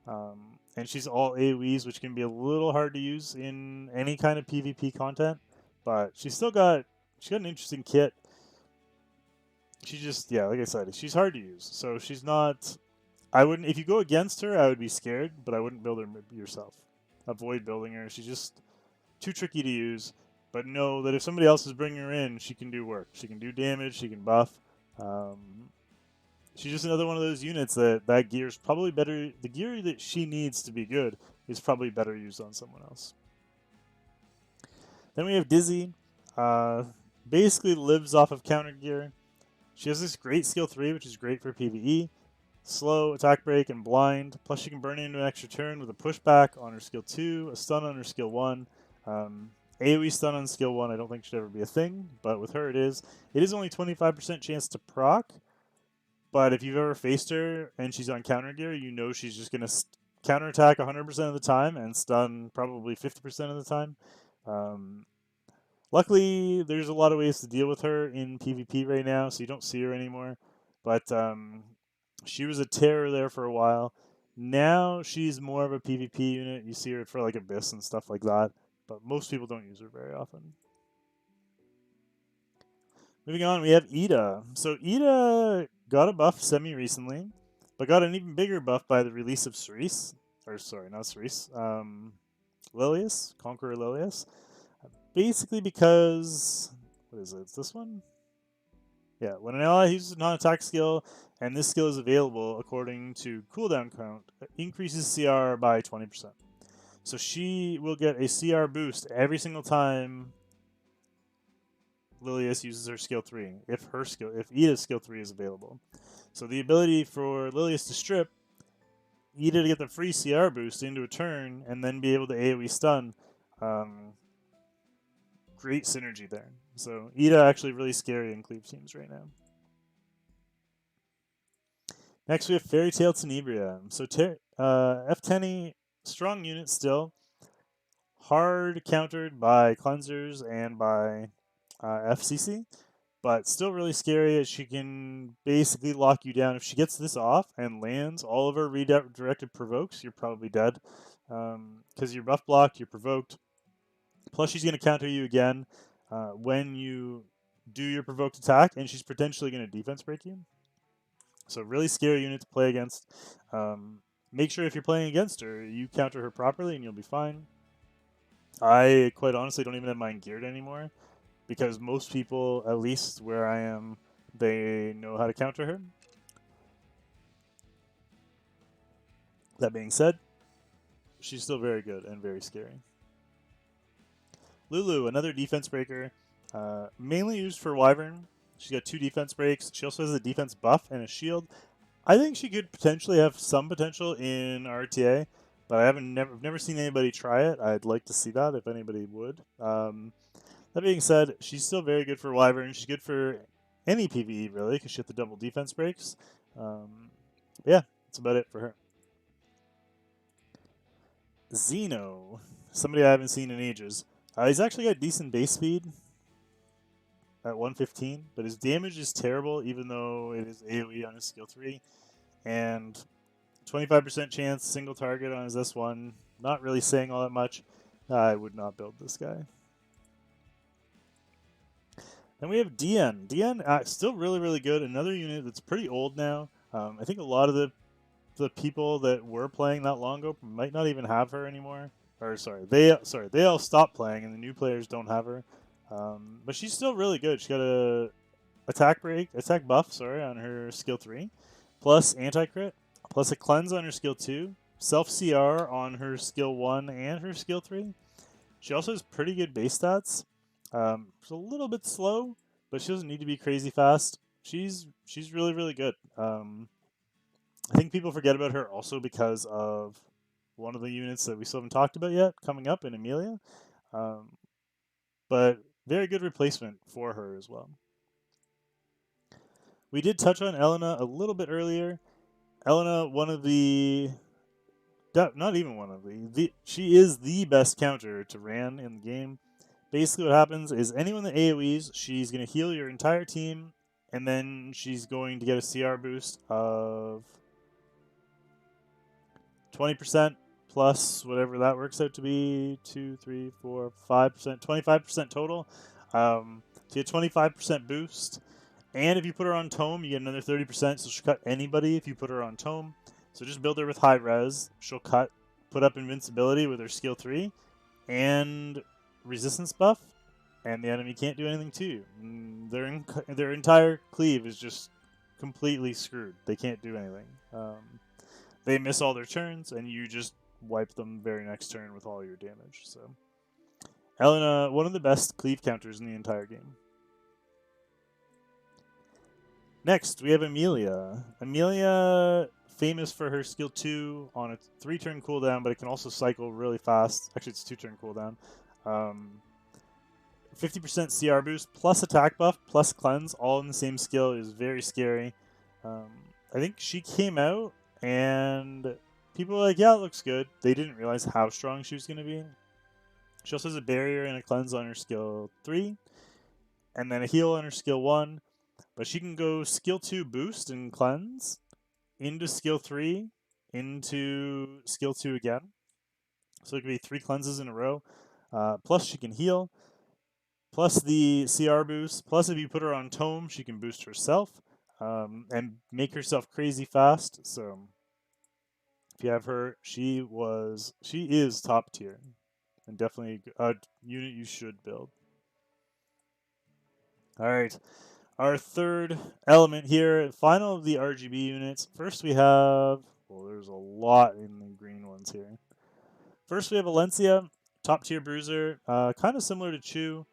and she's all AOE's, which can be a little hard to use in any kind of PvP content. But she got an interesting kit. She just like I said, she's hard to use. So she's not. I wouldn't if you go against her. I would be scared, but I wouldn't build her yourself. Avoid building her. She's just too tricky to use. But know that if somebody else is bringing her in, she can do work. She can do damage. She can buff. She's just another one of those units that gear's probably better. The gear that she needs to be good is probably better used on someone else. Then we have Dizzy. Basically lives off of counter gear. She has this great skill 3, which is great for PvE. Slow, attack break, and blind. Plus she can burn into an extra turn with a pushback on her skill 2, a stun on her skill 1. AoE stun on skill 1 I don't think should ever be a thing, but with her it is. It is only 25% chance to proc. But if you've ever faced her and she's on counter gear, you know she's just going to counterattack 100% of the time and stun probably 50% of the time. Luckily, there's a lot of ways to deal with her in PvP right now, so you don't see her anymore. But she was a terror there for a while. Now she's more of a PvP unit. You see her for like Abyss and stuff like that. But most people don't use her very often. Moving on, we have Ida. So Ida got a buff semi-recently, but got an even bigger buff by the release of Cerise. Or sorry, not Cerise. Lilius, Conqueror Elias. Basically because... What is it? It's this one? Yeah, when an ally uses a non-attack skill, and this skill is available according to cooldown count, it increases CR by 20%. So she will get a CR boost every single time Lilius uses her skill 3, if Ida's skill 3 is available. So the ability for Lilius to strip, Ida to get the free CR boost into a turn, and then be able to AoE stun, great synergy there. So Ida actually really scary in cleave teams right now. Next we have Fairytale Tenebria. So F10, strong unit still, hard countered by cleansers and by FCC, but still really scary as she can basically lock you down. If she gets this off and lands all of her redirected provokes, you're probably dead. Because you're buff blocked, you're provoked. Plus she's going to counter you again when you do your provoked attack, and she's potentially going to defense break you. So really scary unit to play against. Make sure if you're playing against her, you counter her properly and you'll be fine. I quite honestly don't even have mine geared anymore because most people, at least where I am, they know how to counter her. That being said, she's still very good and very scary. Lulu, another defense breaker, mainly used for Wyvern. She's got 2 defense breaks. She also has a defense buff and a shield. I think she could potentially have some potential in RTA, but I've never seen anybody try it. I'd like to see that if anybody would. That being said, she's still very good for Wyvern. She's good for any PvE really because she has the double defense breaks. Yeah, that's about it for her. Xeno, somebody I haven't seen in ages. He's actually got decent base speed at 115, but his damage is terrible even though it is AoE on his skill 3. And 25% chance single target on his S1. Not really saying all that much. I would not build this guy. Then we have DN. DN, still really, really good. Another unit that's pretty old now. I think a lot of the people that were playing that long ago might not even have her anymore. Or they all stopped playing, and the new players don't have her. But she's still really good. She got a attack buff, on her skill 3, plus anti-crit, plus a cleanse on her skill 2, self CR on her skill 1 and her skill 3. She also has pretty good base stats. She's a little bit slow, but she doesn't need to be crazy fast. She's really, really good. I think people forget about her also because of one of the units that we still haven't talked about yet coming up in Emilia. But very good replacement for her as well. We did touch on Elena a little bit earlier. Elena, one of the... Not even one of she is the best counter to Ran in the game. Basically what happens is anyone that AoEs, she's going to heal your entire team, and then she's going to get a CR boost of 20% plus whatever that works out to be, 2, 3, 4, 5%, 25% total. So you get 25% boost. And if you put her on Tome, you get another 30%, so she'll cut anybody if you put her on Tome. So just build her with high res. She'll put up invincibility with her skill 3 and resistance buff, and the enemy can't do anything to you. Their entire cleave is just completely screwed. They can't do anything. They miss all their turns, and you just wipe them very next turn with all your damage. So Elena, one of the best cleave counters in the entire game. Next, we have Emilia. Emilia, famous for her skill 2 on a 3-turn cooldown, but it can also cycle really fast. Actually, it's 2-turn cooldown. 50% CR boost, plus attack buff, plus cleanse, all in the same skill is very scary. I think she came out, and people were like, yeah, it looks good. They didn't realize how strong she was going to be. She also has a barrier and a cleanse on her skill 3, and then a heal on her skill 1. But she can go skill 2 boost and cleanse into skill 3 into skill 2 again. So it could be 3 cleanses in a row. Plus she can heal. plus the CR boost. Plus, if you put her on Tome, she can boost herself and make herself crazy fast. So if you have her, she is top tier and definitely a unit you should build. All right. Our third element here, final of the RGB units. First we have, well, there's a lot in the green ones here. First we have Valencia, top tier bruiser, kind of similar to Chu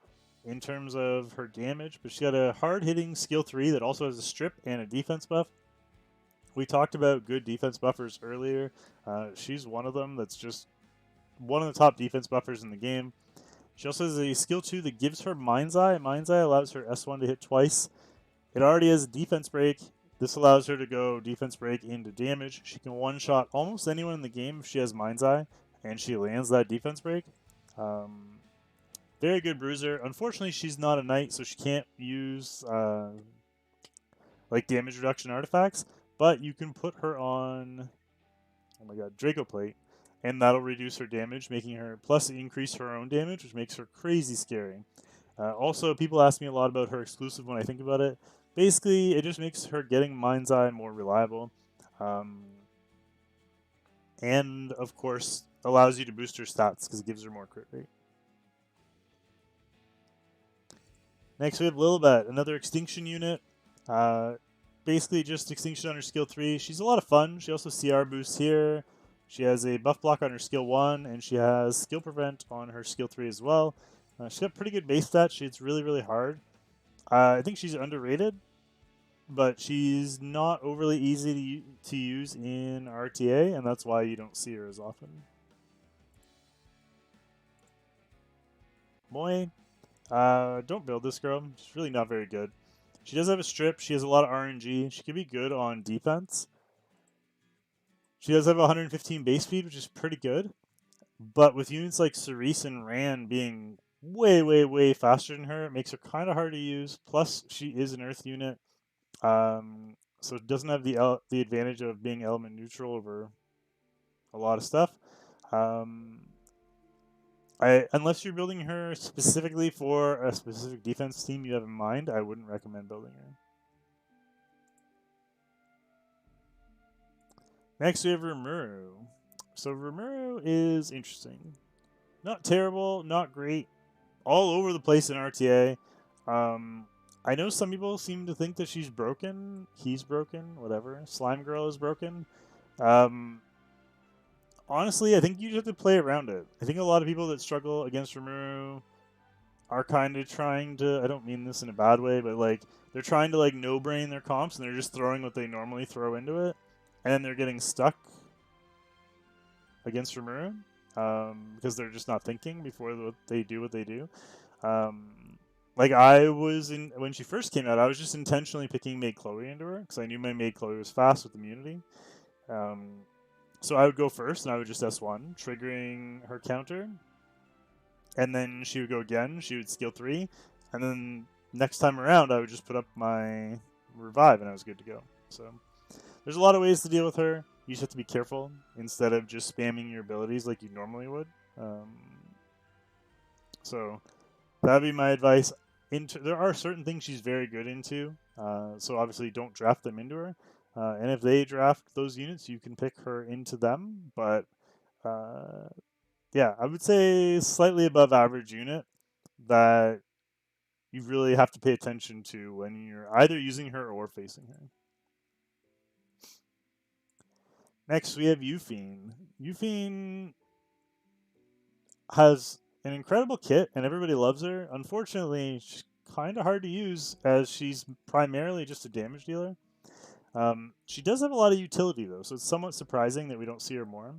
in terms of her damage, but she's got a hard hitting skill 3 that also has a strip and a defense buff. We talked about good defense buffers earlier. She's one of them that's just one of the top defense buffers in the game. She also has a skill 2 that gives her Mind's Eye. Mind's Eye allows her S1 to hit twice. It already has a defense break. This allows her to go defense break into damage. She can one-shot almost anyone in the game if she has Mind's Eye and she lands that defense break. Very good bruiser. Unfortunately, she's not a knight, so she can't use like damage reduction artifacts. But you can put her on, oh my god, Draco Plate, and that'll reduce her damage, making her plus increase her own damage, which makes her crazy scary. Also, people ask me a lot about her exclusive when I think about it. Basically, it just makes her getting Mind's Eye more reliable. And, of course, allows you to boost her stats because it gives her more crit rate. Next, we have Lillabet, another Extinction unit. Basically, just Extinction on her skill 3. She's a lot of fun. She also CR boosts here. She has a buff block on her skill 1, and she has skill prevent on her skill 3 as well. She's got pretty good base stats. She's really, really hard. I think she's underrated, but she's not overly easy to use in RTA, and that's why you don't see her as often. Moy, don't build this girl. She's really not very good. She does have a strip. She has a lot of RNG. She can be good on defense. She does have 115 base speed, which is pretty good. But with units like Cerise and Rand being way, way, way faster than her, it makes her kind of hard to use. Plus, she is an Earth unit, so it doesn't have the advantage of being element neutral over a lot of stuff. Unless you're building her specifically for a specific defense team you have in mind, I wouldn't recommend building her. Next, we have Romero. So Romero is interesting. Not terrible, not great. All over the place in RTA. I know some people seem to think that she's broken. He's broken. Whatever. Slime Girl is broken. Honestly, I think you just have to play around it. I think a lot of people that struggle against Romero are kind of trying to, I don't mean this in a bad way, but like they're trying to like no-brain their comps and they're just throwing what they normally throw into it. And then they're getting stuck against Romero because they're just not thinking before they do what they do. Like I was when she first came out, I was just intentionally picking Maid Chloe into her because I knew my Maid Chloe was fast with immunity. So I would go first and I would just S1, triggering her counter. And then she would go again, she would skill 3. And then next time around, I would just put up my revive and I was good to go. So there's a lot of ways to deal with her. You just have to be careful instead of just spamming your abilities like you normally would. So that would be my advice. There are certain things she's very good into, so obviously don't draft them into her. And if they draft those units, you can pick her into them. But yeah, I would say slightly above average unit that you really have to pay attention to when you're either using her or facing her. Next, we have Euphene. Euphene has an incredible kit, and everybody loves her. Unfortunately, she's kind of hard to use, as she's primarily just a damage dealer. She does have a lot of utility, though, so it's somewhat surprising that we don't see her more.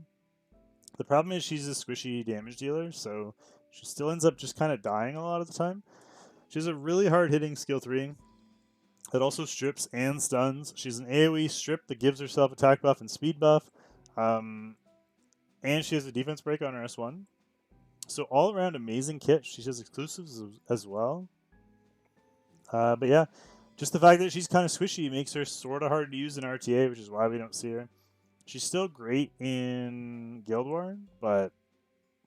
The problem is she's a squishy damage dealer, so she still ends up just kind of dying a lot of the time. She has a really hard-hitting skill 3 that also strips and stuns. She's an AoE strip that gives herself attack buff and speed buff. And she has a defense break on her S1. So all around amazing kit. She has exclusives as well. But yeah, just the fact that she's kind of squishy makes her sort of hard to use in RTA, which is why we don't see her. She's still great in Guild War, but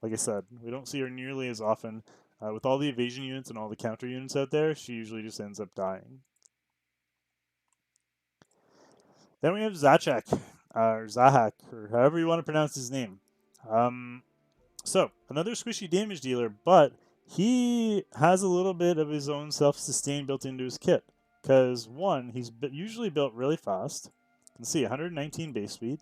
like I said, we don't see her nearly as often. With all the evasion units and all the counter units out there, she usually just ends up dying. Then we have Zachak, or Zahak, or however you want to pronounce his name. So, another squishy damage dealer, but he has a little bit of his own self-sustain built into his kit. Because, one, he's usually built really fast. You can see 119 base speed.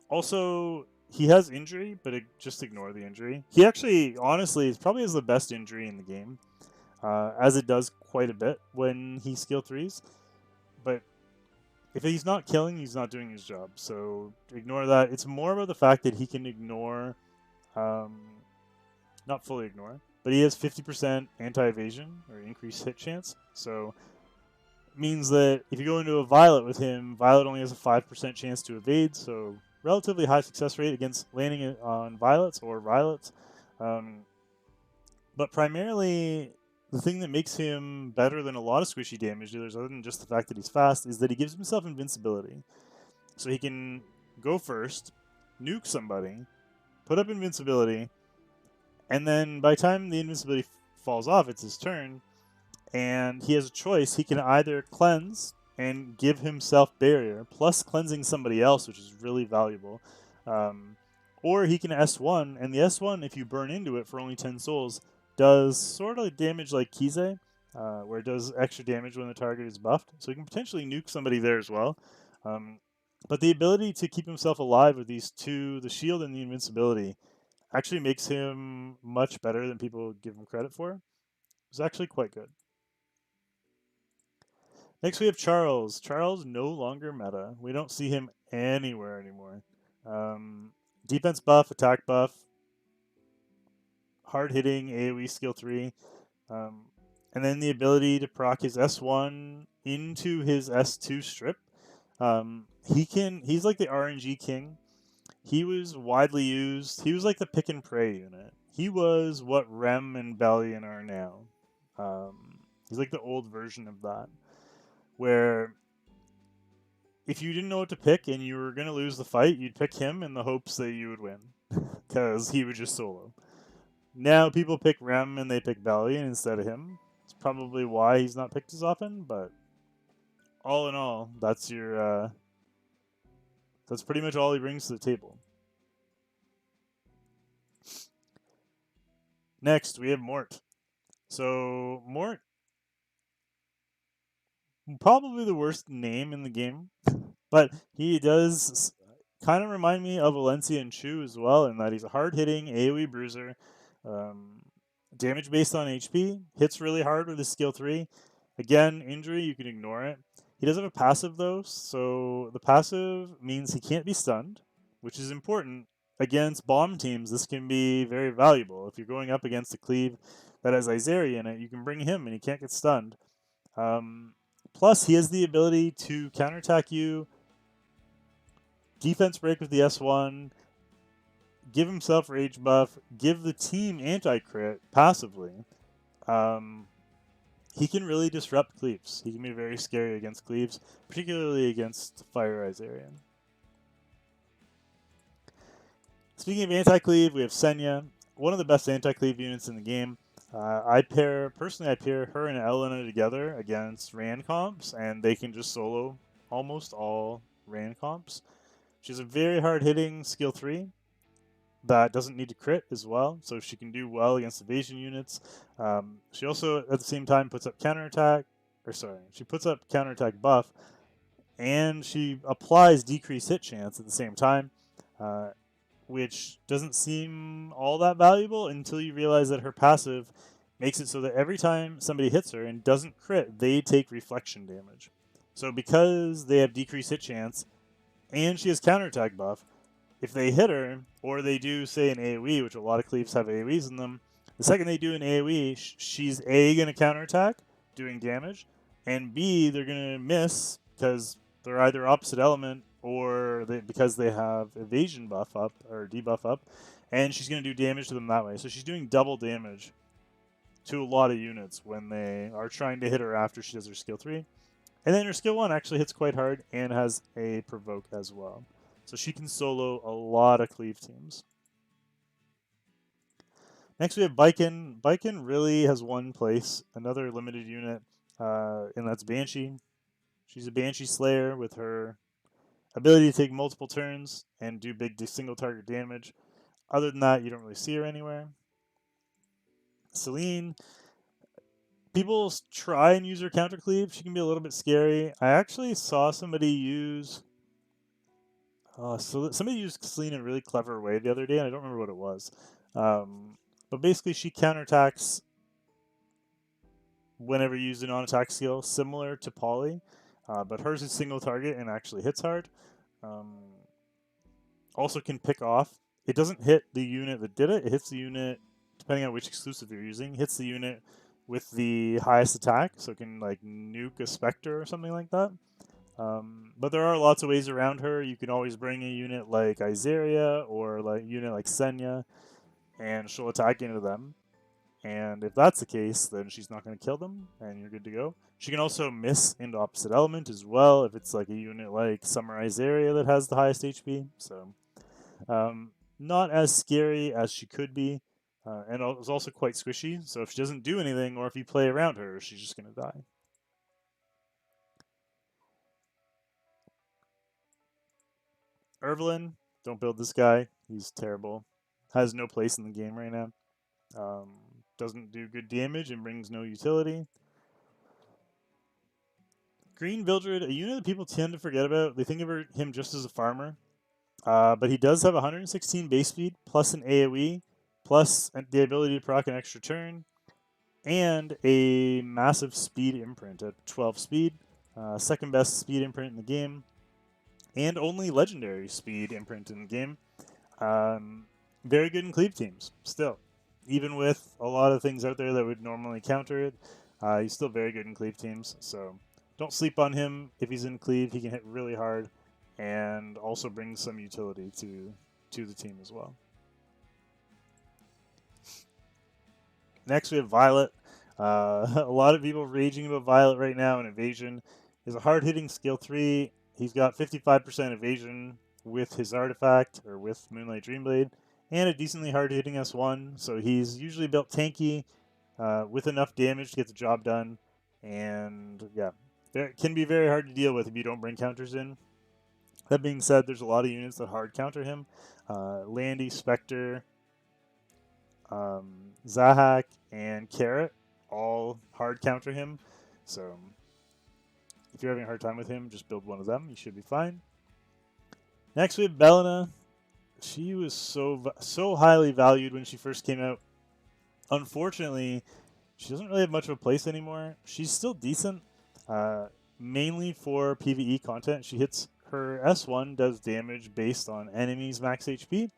Also, he has injury, but just ignore the injury. He actually, honestly, probably has the best injury in the game, as it does quite a bit when he skill 3s. But if he's not killing, he's not doing his job. So ignore that. It's more about the fact that he can ignore, not fully ignore, but he has 50% anti-evasion or increased hit chance. So it means that if you go into a Violet with him, Violet only has a 5% chance to evade. So relatively high success rate against landing on Violets or Violets. But primarily, the thing that makes him better than a lot of squishy damage dealers, other than just the fact that he's fast, is that he gives himself invincibility. So he can go first, nuke somebody, put up invincibility, and then by the time the invincibility falls off, it's his turn, and he has a choice. He can either cleanse and give himself barrier, plus cleansing somebody else, which is really valuable, or he can S1, and the S1, if you burn into it for only 10 souls, does sort of damage like Kize, where it does extra damage when the target is buffed. So he can potentially nuke somebody there as well. But the ability to keep himself alive with these two, the shield and the invincibility, actually makes him much better than people give him credit for. It's actually quite good. Next we have Charles. Charles no longer meta. We don't see him anywhere anymore. Defense buff, attack buff, hard hitting, AoE skill 3. And then the ability to proc his S1 into his S2 strip. He's like the RNG king. He was widely used. He was like the pick and pray unit. He was what Rem and Bellion are now. He's like the old version of that, where if you didn't know what to pick and you were going to lose the fight, you'd pick him in the hopes that you would win, because he would just solo. Now people pick Rem and they pick Bellion instead of him. It's probably why he's not picked as often, but all in all, that's your that's pretty much all he brings to the table. Next, we have Mort. So Mort, probably the worst name in the game, but he does kind of remind me of Valencia and Chu as well, in that he's a hard-hitting AoE bruiser, damage based on HP, hits really hard with his skill 3. Again, injury, you can ignore it. He does have a passive though, so the passive means he can't be stunned, which is important. Against bomb teams, this can be very valuable. If you're going up against a cleave that has Isari in it, you can bring him and he can't get stunned. Plus, he has the ability to counterattack you, defense break with the S1, give himself rage buff, give the team anti-crit passively. He can really disrupt cleaves. He can be very scary against cleaves, particularly against Fire Isarian. Speaking of anti-cleave, we have Senia, one of the best anti-cleave units in the game. I pair her and Elena together against Ran comps, and they can just solo almost all Ran comps. She's a very hard-hitting skill 3 that doesn't need to crit as well, so she can do well against evasion units. She also, at the same time, puts up counterattack, she puts up counterattack buff, and she applies decreased hit chance at the same time, which doesn't seem all that valuable until you realize that her passive makes it so that every time somebody hits her and doesn't crit, they take reflection damage. So because they have decreased hit chance, and she has counterattack buff, if they hit her, or they do, say, an AoE, which a lot of cleaves have AoEs in them, the second they do an AoE, she's A, going to counterattack, doing damage, and B, they're going to miss, because they're either opposite element, or because they have evasion buff up, or debuff up, and she's going to do damage to them that way. So she's doing double damage to a lot of units when they are trying to hit her after she does her skill 3. And then her skill 1 actually hits quite hard, and has a provoke as well. So she can solo a lot of cleave teams. Next we have Baikon. Baikon really has one place, another limited unit, and that's Banshee. She's a Banshee Slayer with her ability to take multiple turns and do big single target damage. Other than that, you don't really see her anywhere. Celine, people try and use her counter cleave. She can be a little bit scary. I actually saw somebody use. Somebody used Celine in a really clever way the other day, and I don't remember what it was. But basically, she counterattacks whenever you use a non-attack skill, similar to Paulie, but hers is single target and actually hits hard. Um, also can pick off. It doesn't hit the unit that did it. It hits the unit, depending on which exclusive you're using, hits the unit with the highest attack, so it can like nuke a Spectre or something like that. But there are lots of ways around her. You can always bring a unit like Iseria or like a unit like Senia, and she'll attack into them. And if that's the case, then she's not going to kill them, and you're good to go. She can also miss into opposite element as well if it's like a unit like Summer Iseria that has the highest HP. So, not as scary as she could be, and it's also quite squishy. So if she doesn't do anything, or if you play around her, she's just going to die. Ervelyn, don't build this guy. He's terrible. Has no place in the game right now. Doesn't do good damage and brings no utility. Green Vildred, a unit that people tend to forget about. They think of him just as a farmer. But he does have 116 base speed, plus an AoE, plus the ability to proc an extra turn, and a massive speed imprint at 12 speed. Second best speed imprint in the game, and only legendary speed imprint in the game. Very good in cleave teams, still. Even with a lot of things out there that would normally counter it, he's still very good in cleave teams. So don't sleep on him. If he's in cleave, he can hit really hard and also brings some utility to the team as well. Next, we have Violet. A lot of people raging about Violet right now in Evasion. Is a hard-hitting skill 3. He's got 55% evasion with his artifact, or with Moonlight Dreamblade, and a decently hard-hitting S1, so he's usually built tanky with enough damage to get the job done, and yeah, it can be very hard to deal with if you don't bring counters in. That being said, there's a lot of units that hard counter him. Landy, Spectre, Zahak, and Carrot all hard counter him. So if you're having a hard time with him, just build one of them. You should be fine. Next, we have Belena. She was so highly valued when she first came out. Unfortunately, she doesn't really have much of a place anymore. She's still decent, mainly for PvE content. She hits her S1 does damage based on enemies' max HP.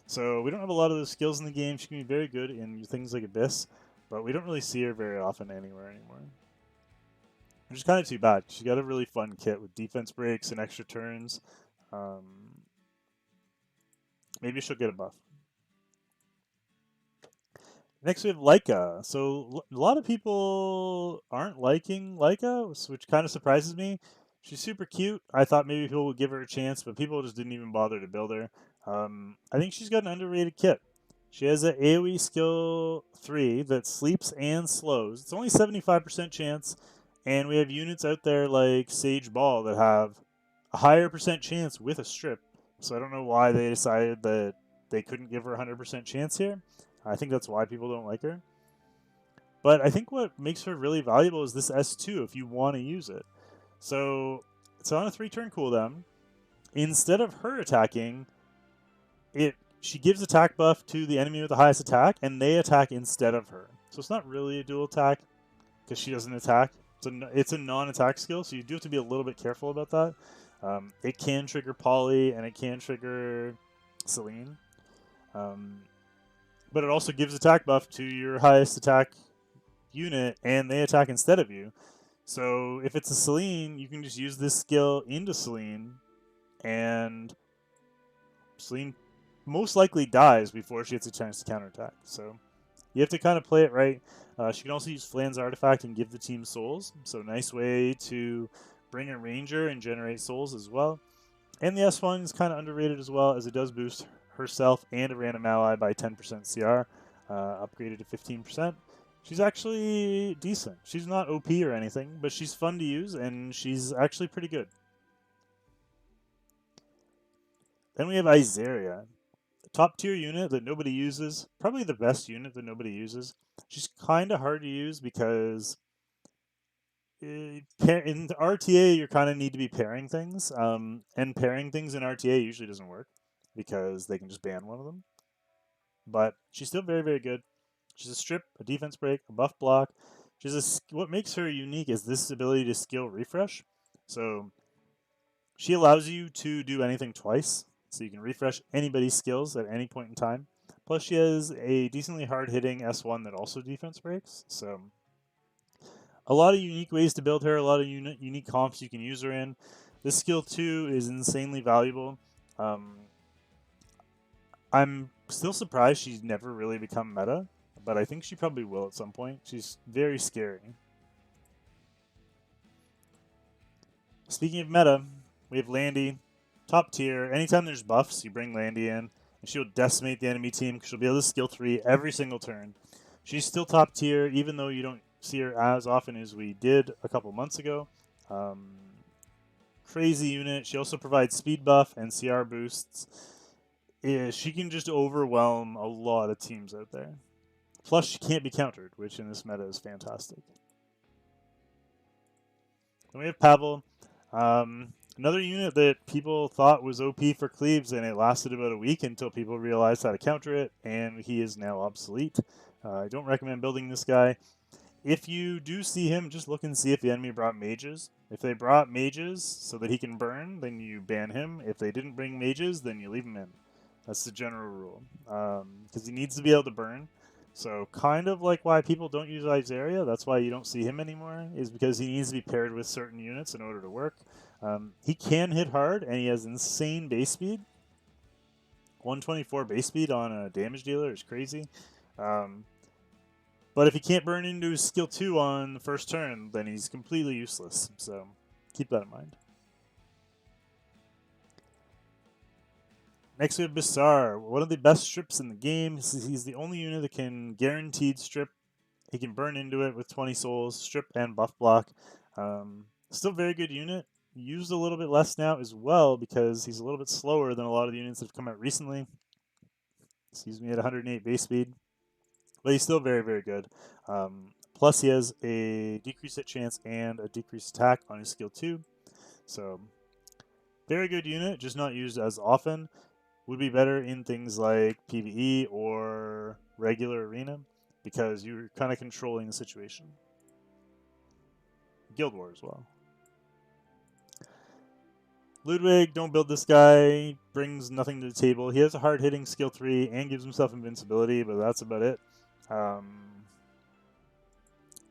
So we don't have a lot of those skills in the game. She can be very good in things like Abyss, but we don't really see her very often anywhere anymore. Which is kind of too bad. She got a really fun kit with defense breaks and extra turns. Maybe she'll get a buff. Next we have Lytica. So a lot of people aren't liking Lytica, which kind of surprises me. She's super cute. I thought maybe people would give her a chance, but people just didn't even bother to build her. I think she's got an underrated kit. She has an AoE skill 3 that sleeps and slows. It's only 75% chance, and we have units out there like Sage Ball that have a higher percent chance with a strip. So I don't know why they decided that they couldn't give her a 100% chance here. I think that's why people don't like her. But I think what makes her really valuable is this S2 if you want to use it. So it's on a 3-turn cooldown. Instead of her attacking, she gives attack buff to the enemy with the highest attack, and they attack instead of her. So it's not really a dual attack because she doesn't attack. It's a non-attack skill, so you do have to be a little bit careful about that. It can trigger Paulie, and it can trigger Celine. But it also gives attack buff to your highest attack unit, and they attack instead of you. So if it's a Celine, you can just use this skill into Celine, and Celine most likely dies before she gets a chance to counterattack. So you have to kind of play it right. She can also use Flynn's artifact and give the team souls. So nice way to bring a ranger and generate souls as well. And the S1 is kind of underrated as well, as it does boost herself and a random ally by 10% CR. upgraded to 15%. She's actually decent. She's not OP or anything, but she's fun to use, and she's actually pretty good. Then we have Izaria, a top tier unit that nobody uses, probably the best unit that nobody uses. She's kind of hard to use because in RTA you kind of need to be pairing things, and pairing things in RTA usually doesn't work because they can just ban one of them. But she's still very, very good. She's a strip, a defense break, a buff block. What makes her unique is this ability to skill refresh. So she allows you to do anything twice, so you can refresh anybody's skills at any point in time. Plus, she has a decently hard-hitting S1 that also defense breaks. So a lot of unique ways to build her, a lot of unique comps you can use her in. This skill 2 is insanely valuable. I'm still surprised she's never really become meta, but I think she probably will at some point. She's very scary. Speaking of meta, we have Landy, top tier. Anytime there's buffs, you bring Landy in, and she'll decimate the enemy team because she'll be able to skill 3 every single turn. She's still top tier, even though you don't see her as often as we did a couple months ago. Crazy unit. She also provides speed buff and CR boosts. She can just overwhelm a lot of teams out there. Plus, she can't be countered, which in this meta is fantastic. Then we have Pavel. Another unit that people thought was OP for Cleaves, and it lasted about a week until people realized how to counter it, and he is now obsolete. I don't recommend building this guy. If you do see him, just look and see if the enemy brought mages. If they brought mages so that he can burn, then you ban him. If they didn't bring mages, then you leave him in. That's the general rule. Because he needs to be able to burn. So kind of like why people don't use Izaria, that's why you don't see him anymore, is because he needs to be paired with certain units in order to work. He can hit hard, and he has insane base speed. 124 base speed on a damage dealer is crazy. But if he can't burn into his skill 2 on the first turn, then he's completely useless. So keep that in mind. Next we have Basar, one of the best strips in the game. He's the only unit that can guaranteed strip. He can burn into it with 20 souls, strip and buff block. Still very good unit. Used a little bit less now as well because he's a little bit slower than a lot of the units that have come out recently. Excuse me, at 108 base speed. But he's still very, very good. Plus he has a decreased hit chance and a decreased attack on his skill 2. So very good unit, just not used as often. Would be better in things like PvE or regular arena because you're kind of controlling the situation. Guild War as well. Ludwig, don't build this guy. Brings nothing to the table. He has a hard-hitting skill 3 and gives himself invincibility, but that's about it. That's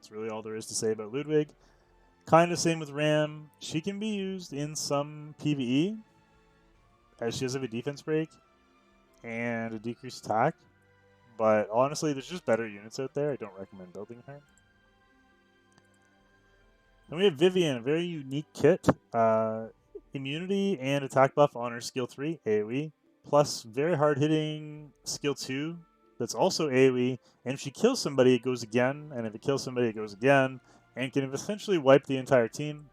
really all there is to say about Ludwig. Kind of same with Ram. She can be used in some PvE, as she does have a defense break and a decreased attack. But honestly, there's just better units out there. I don't recommend building her. Then we have Vivian, a very unique kit. Immunity and attack buff on her skill 3, AoE, plus very hard-hitting skill 2 that's also AoE, and if she kills somebody, it goes again, and if it kills somebody, it goes again, and can essentially wipe the entire team.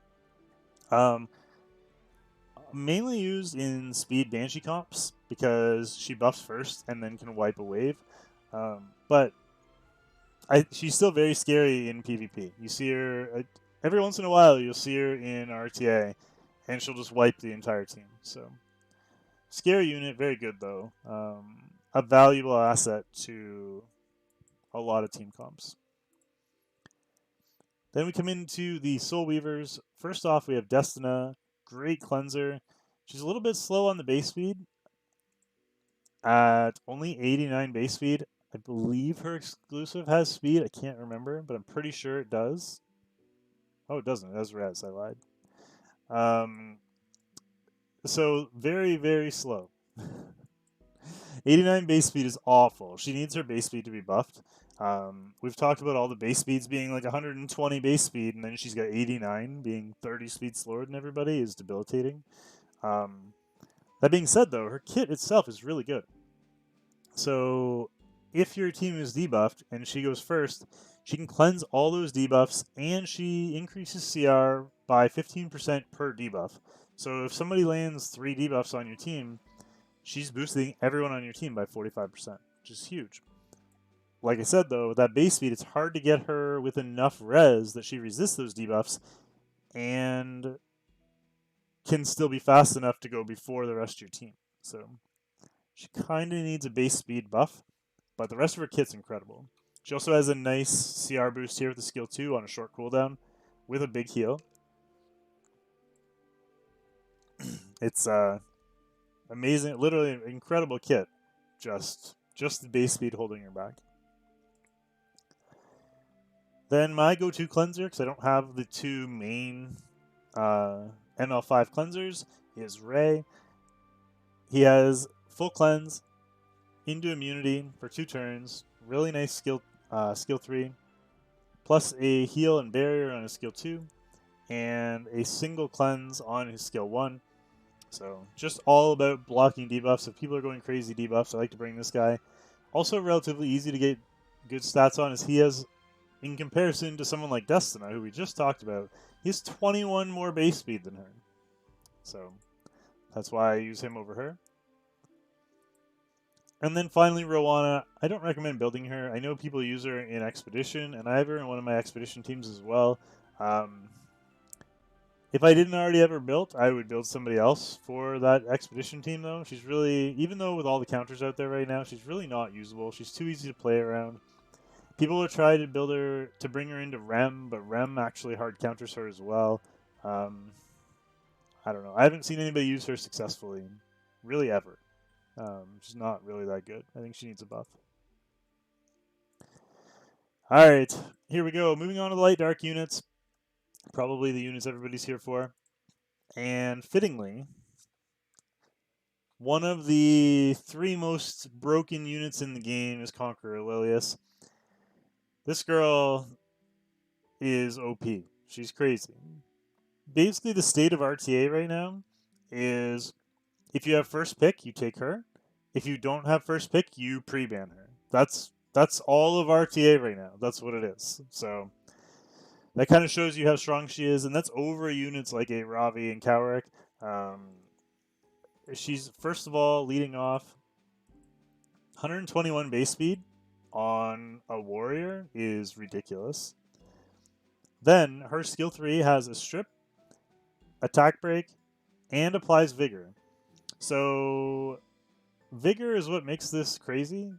Mainly used in speed Banshee comps, because she buffs first and then can wipe a wave. But she's still very scary in PvP. You see her, every once in a while, you'll see her in RTA, and she'll just wipe the entire team. So, scary unit, very good though. A valuable asset to a lot of team comps. Then we come into the Soul Weavers. First off, we have Destina, great cleanser. She's a little bit slow on the base speed. At only 89 base speed, I believe her exclusive has speed. I can't remember, but I'm pretty sure it does. Oh, it doesn't. It has res. I lied. So very, very slow. 89 base speed is awful. She needs her base speed to be buffed. We've talked about all the base speeds being like 120 base speed, and then she's got 89, being 30 speed slower than everybody, is debilitating. That being said, though, her kit itself is really good. So if your team is debuffed and she goes first, she can cleanse all those debuffs, and she increases CR by 15% per debuff. So if somebody lands 3 debuffs on your team, she's boosting everyone on your team by 45%, which is huge. Like I said, though, with that base speed, it's hard to get her with enough res that she resists those debuffs and can still be fast enough to go before the rest of your team. So she kind of needs a base speed buff, but the rest of her kit's incredible. She also has a nice CR boost here with the skill 2 on a short cooldown with a big heal. It's amazing, literally an incredible kit. Just the base speed holding her back. Then my go-to cleanser, because I don't have the 2 main ML5 cleansers, is Ray. He has full cleanse, into immunity for 2 turns, really nice skill 3, plus a heal and barrier on his skill 2, and a single cleanse on his skill 1. So just all about blocking debuffs. If people are going crazy debuffs, I like to bring this guy. Also relatively easy to get good stats on, as he has, in comparison to someone like Destina, who we just talked about, he has 21 more base speed than her. So that's why I use him over her. And then finally, Rowana. I don't recommend building her. I know people use her in Expedition, and I have her in one of my Expedition teams as well. If I didn't already have her built, I would build somebody else for that Expedition team, though. She's really, even though with all the counters out there right now, she's really not usable. She's too easy to play around. People will try to build her, to bring her into Rem, but Rem actually hard counters her as well. I don't know. I haven't seen anybody use her successfully, really ever. She's not really that good. I think she needs a buff. Alright, here we go. Moving on to the light dark units. Probably the units everybody's here for. And fittingly, one of the 3 most broken units in the game is Conqueror Elias. This girl is OP. She's crazy. Basically, the state of RTA right now is if you have first pick, you take her. If you don't have first pick, you pre-ban her. That's all of RTA right now. That's what it is. So that kind of shows you how strong she is, and that's over units like a Ravi and Cowrick. She's, first of all, leading off 121 base speed on a warrior is ridiculous. Then her skill 3 has a strip, attack break, and applies vigor. So vigor is what makes this crazy.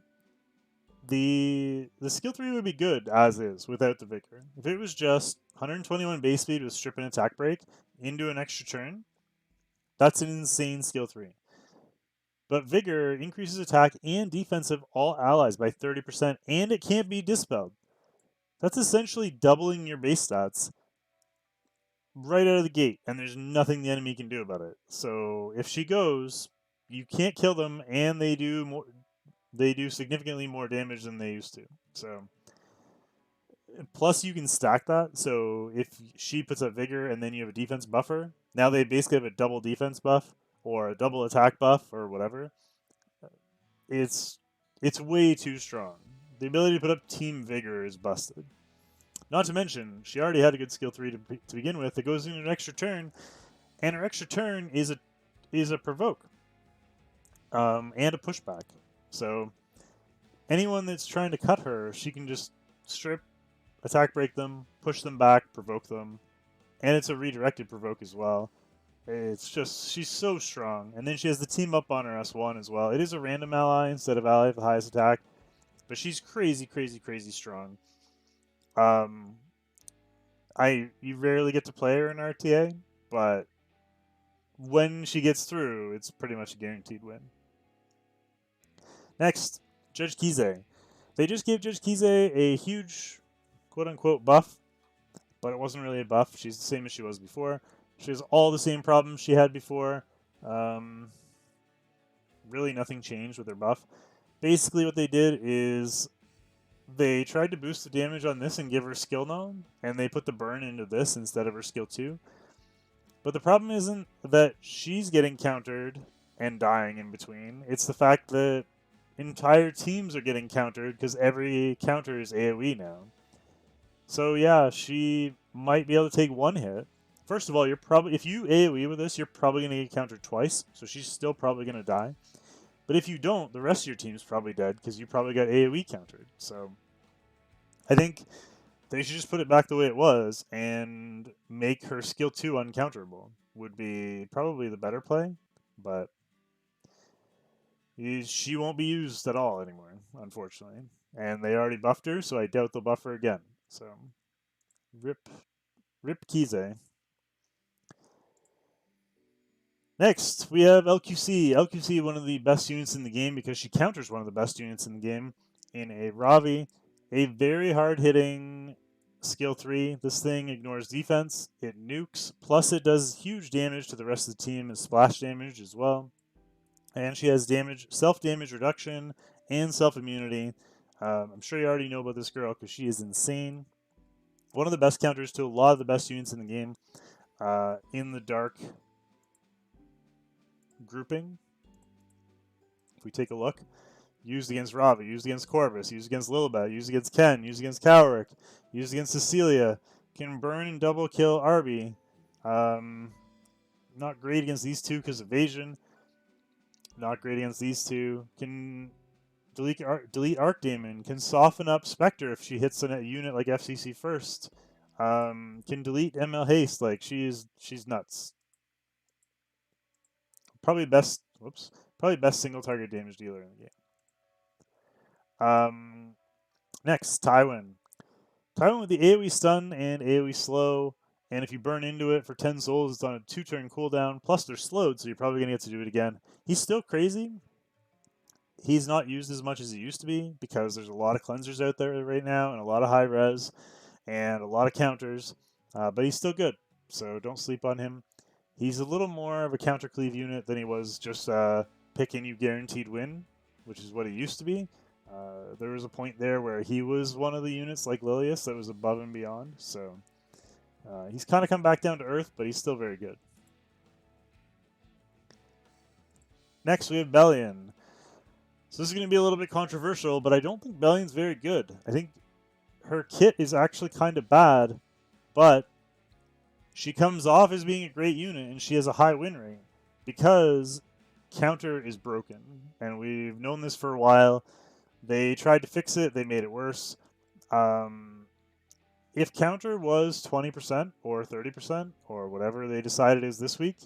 The skill 3 would be good as is without the vigor. If it was just 121 base speed with strip and attack break into an extra turn, that's an insane skill 3. But vigor increases attack and defense of all allies by 30%, and it can't be dispelled. That's essentially doubling your base stats right out of the gate, and there's nothing the enemy can do about it. So if she goes, you can't kill them, and they do more. They do significantly more damage than they used to. So plus you can stack that. So if she puts a vigor and then you have a defense buffer, now they basically have a double defense buff or a double attack buff or whatever. It's way too strong. The ability to put up team vigor is busted. Not to mention, she already had a good skill 3 to begin with. It goes into an extra turn, and her extra turn is a provoke and a pushback. So anyone that's trying to cut her, she can just strip, attack break them, push them back, provoke them, and it's a redirected provoke as well. It's just, she's so strong. And then she has the team up on her S1 as well. It is a random ally instead of ally with the highest attack, but she's crazy, crazy, crazy strong. You rarely get to play her in RTA, but when she gets through, it's pretty much a guaranteed win. Next, Judge Kize. They just gave Judge Kize a huge, quote-unquote, buff, but it wasn't really a buff. She's the same as she was before. She has all the same problems she had before. Really nothing changed with her buff. Basically what they did is they tried to boost the damage on this and give her skill gnome, and they put the burn into this instead of her skill 2. But the problem isn't that she's getting countered and dying in between. It's the fact that entire teams are getting countered because every counter is AoE now. So yeah, she might be able to take one hit. First of all, you're probably if you AoE with this, you're probably going to get countered twice, so she's still probably going to die. But if you don't, the rest of your team's probably dead because you probably got AoE countered. So I think they should just put it back the way it was and make her skill 2 uncounterable. Would be probably the better play, but she won't be used at all anymore, unfortunately. And they already buffed her, so I doubt they'll buff her again. So, rip Kize. Next, we have LQC. LQC, one of the best units in the game because she counters one of the best units in the game in a Ravi. A very hard-hitting skill 3. This thing ignores defense. It nukes. Plus, it does huge damage to the rest of the team and splash damage as well. And she has damage, self-damage reduction, and self-immunity. I'm sure you already know about this girl because she is insane. One of the best counters to a lot of the best units in the game. In the dark grouping, if we take a look, used against Ravi, used against Corvus, used against Lillabet, used against Ken, used against Cowrick, used against Cecilia, can burn and double kill Arby. Not great against these two because evasion. Not great against these two. Can delete Arcdaemon. Can soften up Spectre if she hits a unit like FCC first. Can delete ML Haste. Like she's nuts. Probably best single target damage dealer in the game. Next, Tywin. Tywin with the AoE stun and AoE slow, and if you burn into it for 10 souls, it's on a 2-turn cooldown. Plus, they're slowed, so you're probably gonna get to do it again. He's still crazy. He's not used as much as he used to be because there's a lot of cleansers out there right now and a lot of high res and a lot of counters, but he's still good, so don't sleep on him. He's a little more of a counter cleave unit than he was just picking you guaranteed win, which is what he used to be. There was a point there where he was one of the units like Lilius that was above and beyond, so he's kind of come back down to earth, but he's still very good. Next, we have Bellion. So this is going to be a little bit controversial, but I don't think Bellion's very good. I think her kit is actually kind of bad, but she comes off as being a great unit, and she has a high win rate because counter is broken, and we've known this for a while. They tried to fix it. They made it worse. If counter was 20% or 30% or whatever they decided is this week,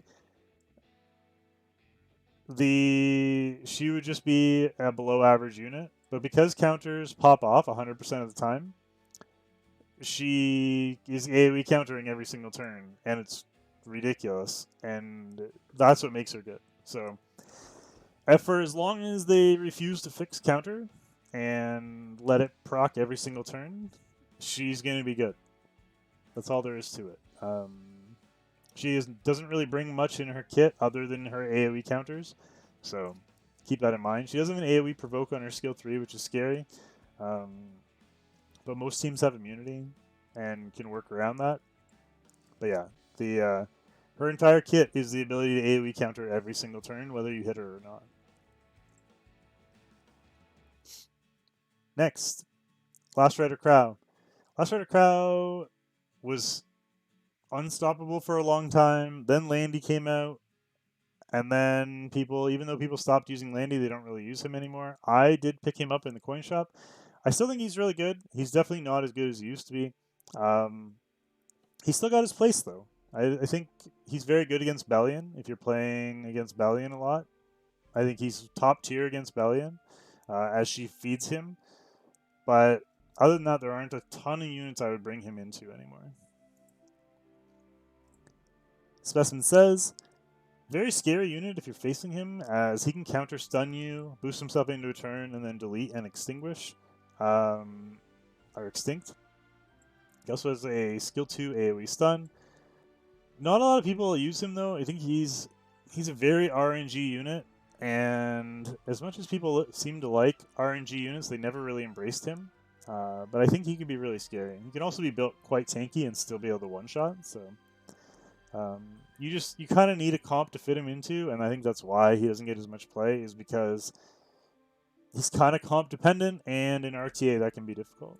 she would just be a below average unit. But because counters pop off 100% of the time, she is AoE countering every single turn, and it's ridiculous. And that's what makes her good. So, for as long as they refuse to fix counter and let it proc every single turn, she's going to be good. That's all there is to it. She doesn't really bring much in her kit other than her AoE counters, so keep that in mind. She doesn't have an AoE provoke on her skill 3, which is scary, but most teams have immunity and can work around that. But yeah, her entire kit is the ability to AoE counter every single turn, whether you hit her or not. Next, Last Rider Crow. Last Rider Crow was unstoppable for a long time. Then Landy came out, and then even though people stopped using Landy, they don't really use him anymore. I did pick him up in the coin shop. I still think he's really good. He's definitely not as good as he used to be. He's still got his place, though. I think he's very good against Bellion. If you're playing against Bellion a lot, I think he's top tier against Bellion as she feeds him. But other than that, there aren't a ton of units I would bring him into anymore. Specimen says, very scary unit if you're facing him, as he can counter stun you, boost himself into a turn, and then delete and extinguish. Or extinct. He also has a skill 2 AoE stun. Not a lot of people use him though. I think he's a very RNG unit, and as much as people seem to like RNG units, they never really embraced him. But I think he can be really scary. He can also be built quite tanky and still be able to one-shot, so you kind of need a comp to fit him into, and I think that's why he doesn't get as much play, is because he's kind of comp dependent, and in RTA that can be difficult.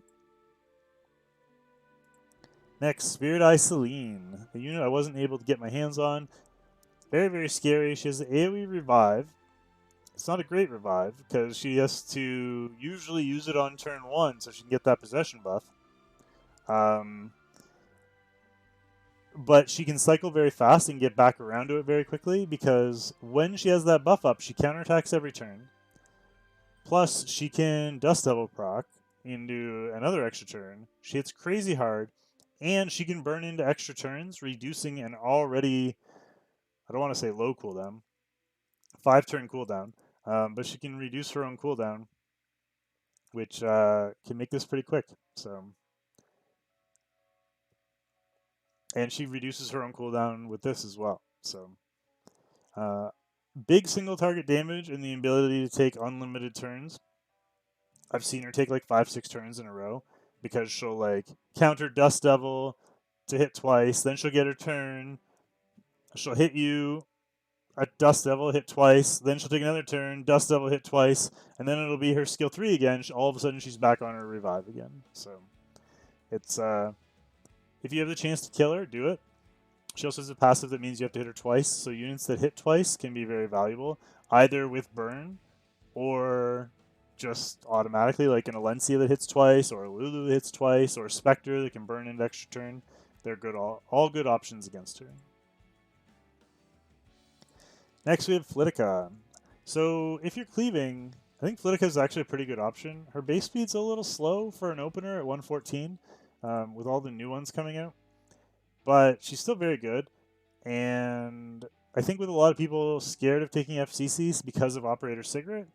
Next, Spirit Eye Celine, a unit I wasn't able to get my hands on. Very, very scary. She has the AoE revive. It's not a great revive because she has to usually use it on turn 1 so she can get that possession buff. But she can cycle very fast and get back around to it very quickly because when she has that buff up, she counterattacks every turn. Plus, she can Dust Devil proc into another extra turn. She hits crazy hard, and she can burn into extra turns, reducing an already, I don't want to say low cooldown, 5-turn cooldown, but she can reduce her own cooldown, which can make this pretty quick. So, and she reduces her own cooldown with this as well. So, big single target damage and the ability to take unlimited turns. I've seen her take like 5-6 turns in a row because she'll like counter Dust Devil to hit twice, then she'll get her turn. She'll hit you, a Dust Devil hit twice, then she'll take another turn, Dust Devil hit twice, and then it'll be her skill 3 again. All of a sudden she's back on her revive again. So it's if you have the chance to kill her, do it. She also has a passive that means you have to hit her twice, so units that hit twice can be very valuable, either with burn or just automatically, like an Valencia that hits twice, or a Lulu that hits twice, or a Spectre that can burn into extra turn. They're good, all good options against her. Next we have Lytica. So if you're cleaving, I think Lytica is actually a pretty good option. Her base speed's a little slow for an opener at 114, with all the new ones coming out. But she's still very good, and I think with a lot of people scared of taking FCCs because of Operator Cigarette,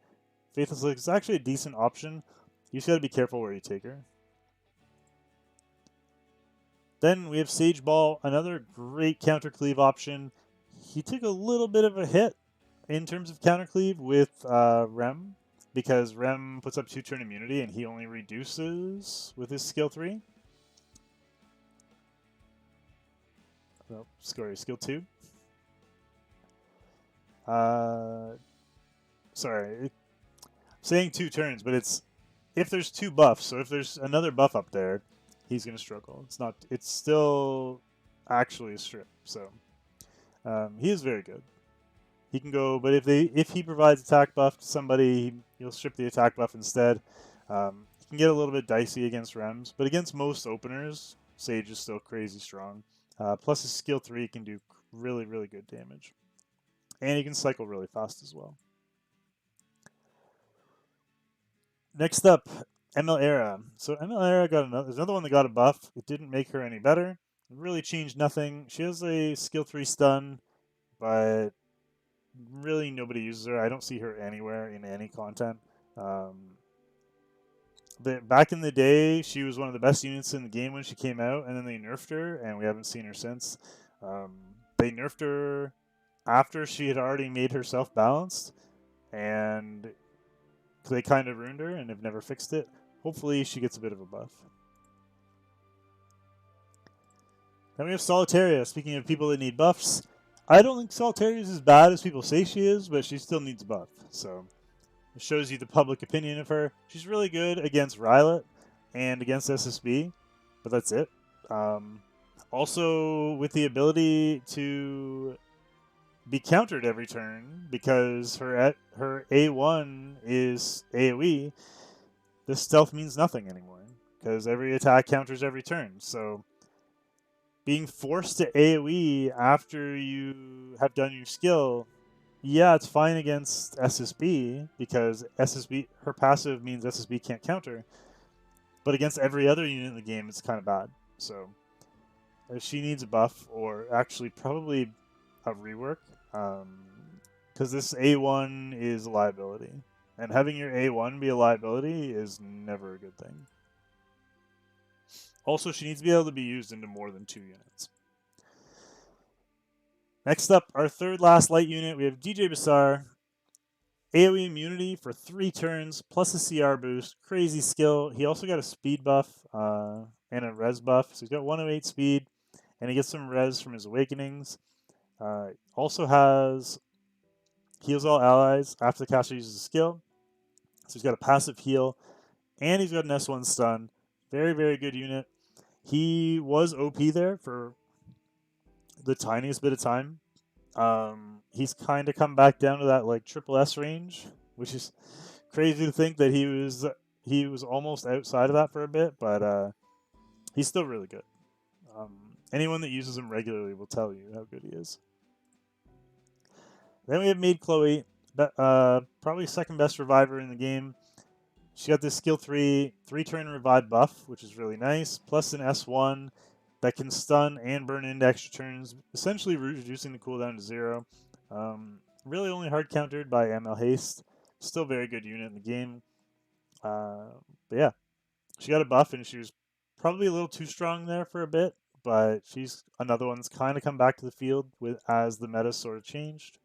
Faithless Lytica is actually a decent option. You just got to be careful where you take her. Then we have Sage Ball, another great counter cleave option. He took a little bit of a hit in terms of counter cleave with Rem, because Rem puts up 2-turn immunity and he only reduces with his skill 3. Oh, sorry, skill 2. Sorry, I'm saying 2 turns, but it's if there's 2 buffs. So if there's another buff up there, he's gonna struggle. It's still actually a strip. So he is very good. He can go, but if he provides attack buff to somebody, he'll strip the attack buff instead. He can get a little bit dicey against Rems, but against most openers, Sage is still crazy strong. Plus his skill 3 can do really, really good damage. And he can cycle really fast as well. Next up, Emil Era. So Emil Era there's another one that got a buff. It didn't make her any better. It really changed nothing. She has a skill 3 stun, but really nobody uses her. I don't see her anywhere in any content. Back in the day, she was one of the best units in the game when she came out, and then they nerfed her, and we haven't seen her since. They nerfed her after she had already made herself balanced, and they kind of ruined her and have never fixed it. Hopefully she gets a bit of a buff. Then we have Solitaria. Speaking of people that need buffs, I don't think Solitaria is as bad as people say she is, but she still needs a buff. So it shows you the public opinion of her. She's really good against Rylet and against SSB, but that's it. Also, with the ability to be countered every turn because her A1 is AoE, this stealth means nothing anymore because every attack counters every turn. So being forced to AoE after you have done your skill, yeah, it's fine against SSB because her passive means SSB can't counter, but against every other unit in the game, it's kind of bad. So if she needs a buff, or actually probably a rework, because this A1 is a liability, and having your A1 be a liability is never a good thing. Also, she needs to be able to be used into more than 2 units. Next up, our third last light unit, we have DJ Basar. AoE immunity for 3 turns, plus a CR boost. Crazy skill. He also got a speed buff and a res buff. So he's got 108 speed, and he gets some res from his awakenings. Also has heals all allies after the caster uses a skill. So he's got a passive heal, and he's got an S1 stun. Very, very good unit. He was OP there for the tiniest bit of time. He's kind of come back down to that like triple S range, which is crazy to think that he was almost outside of that for a bit, but he's still really good. Anyone that uses him regularly will tell you how good he is. Then we have Maid Chloe, probably second best reviver in the game. She got this skill 3 turn revive buff, which is really nice, plus an S1 that can stun and burn into extra turns, essentially reducing the cooldown to 0. Really only hard countered by Emil Haste. Still very good unit in the game. But yeah, she got a buff and she was probably a little too strong there for a bit, but she's another one that's kind of come back to the field as the meta sort of changed.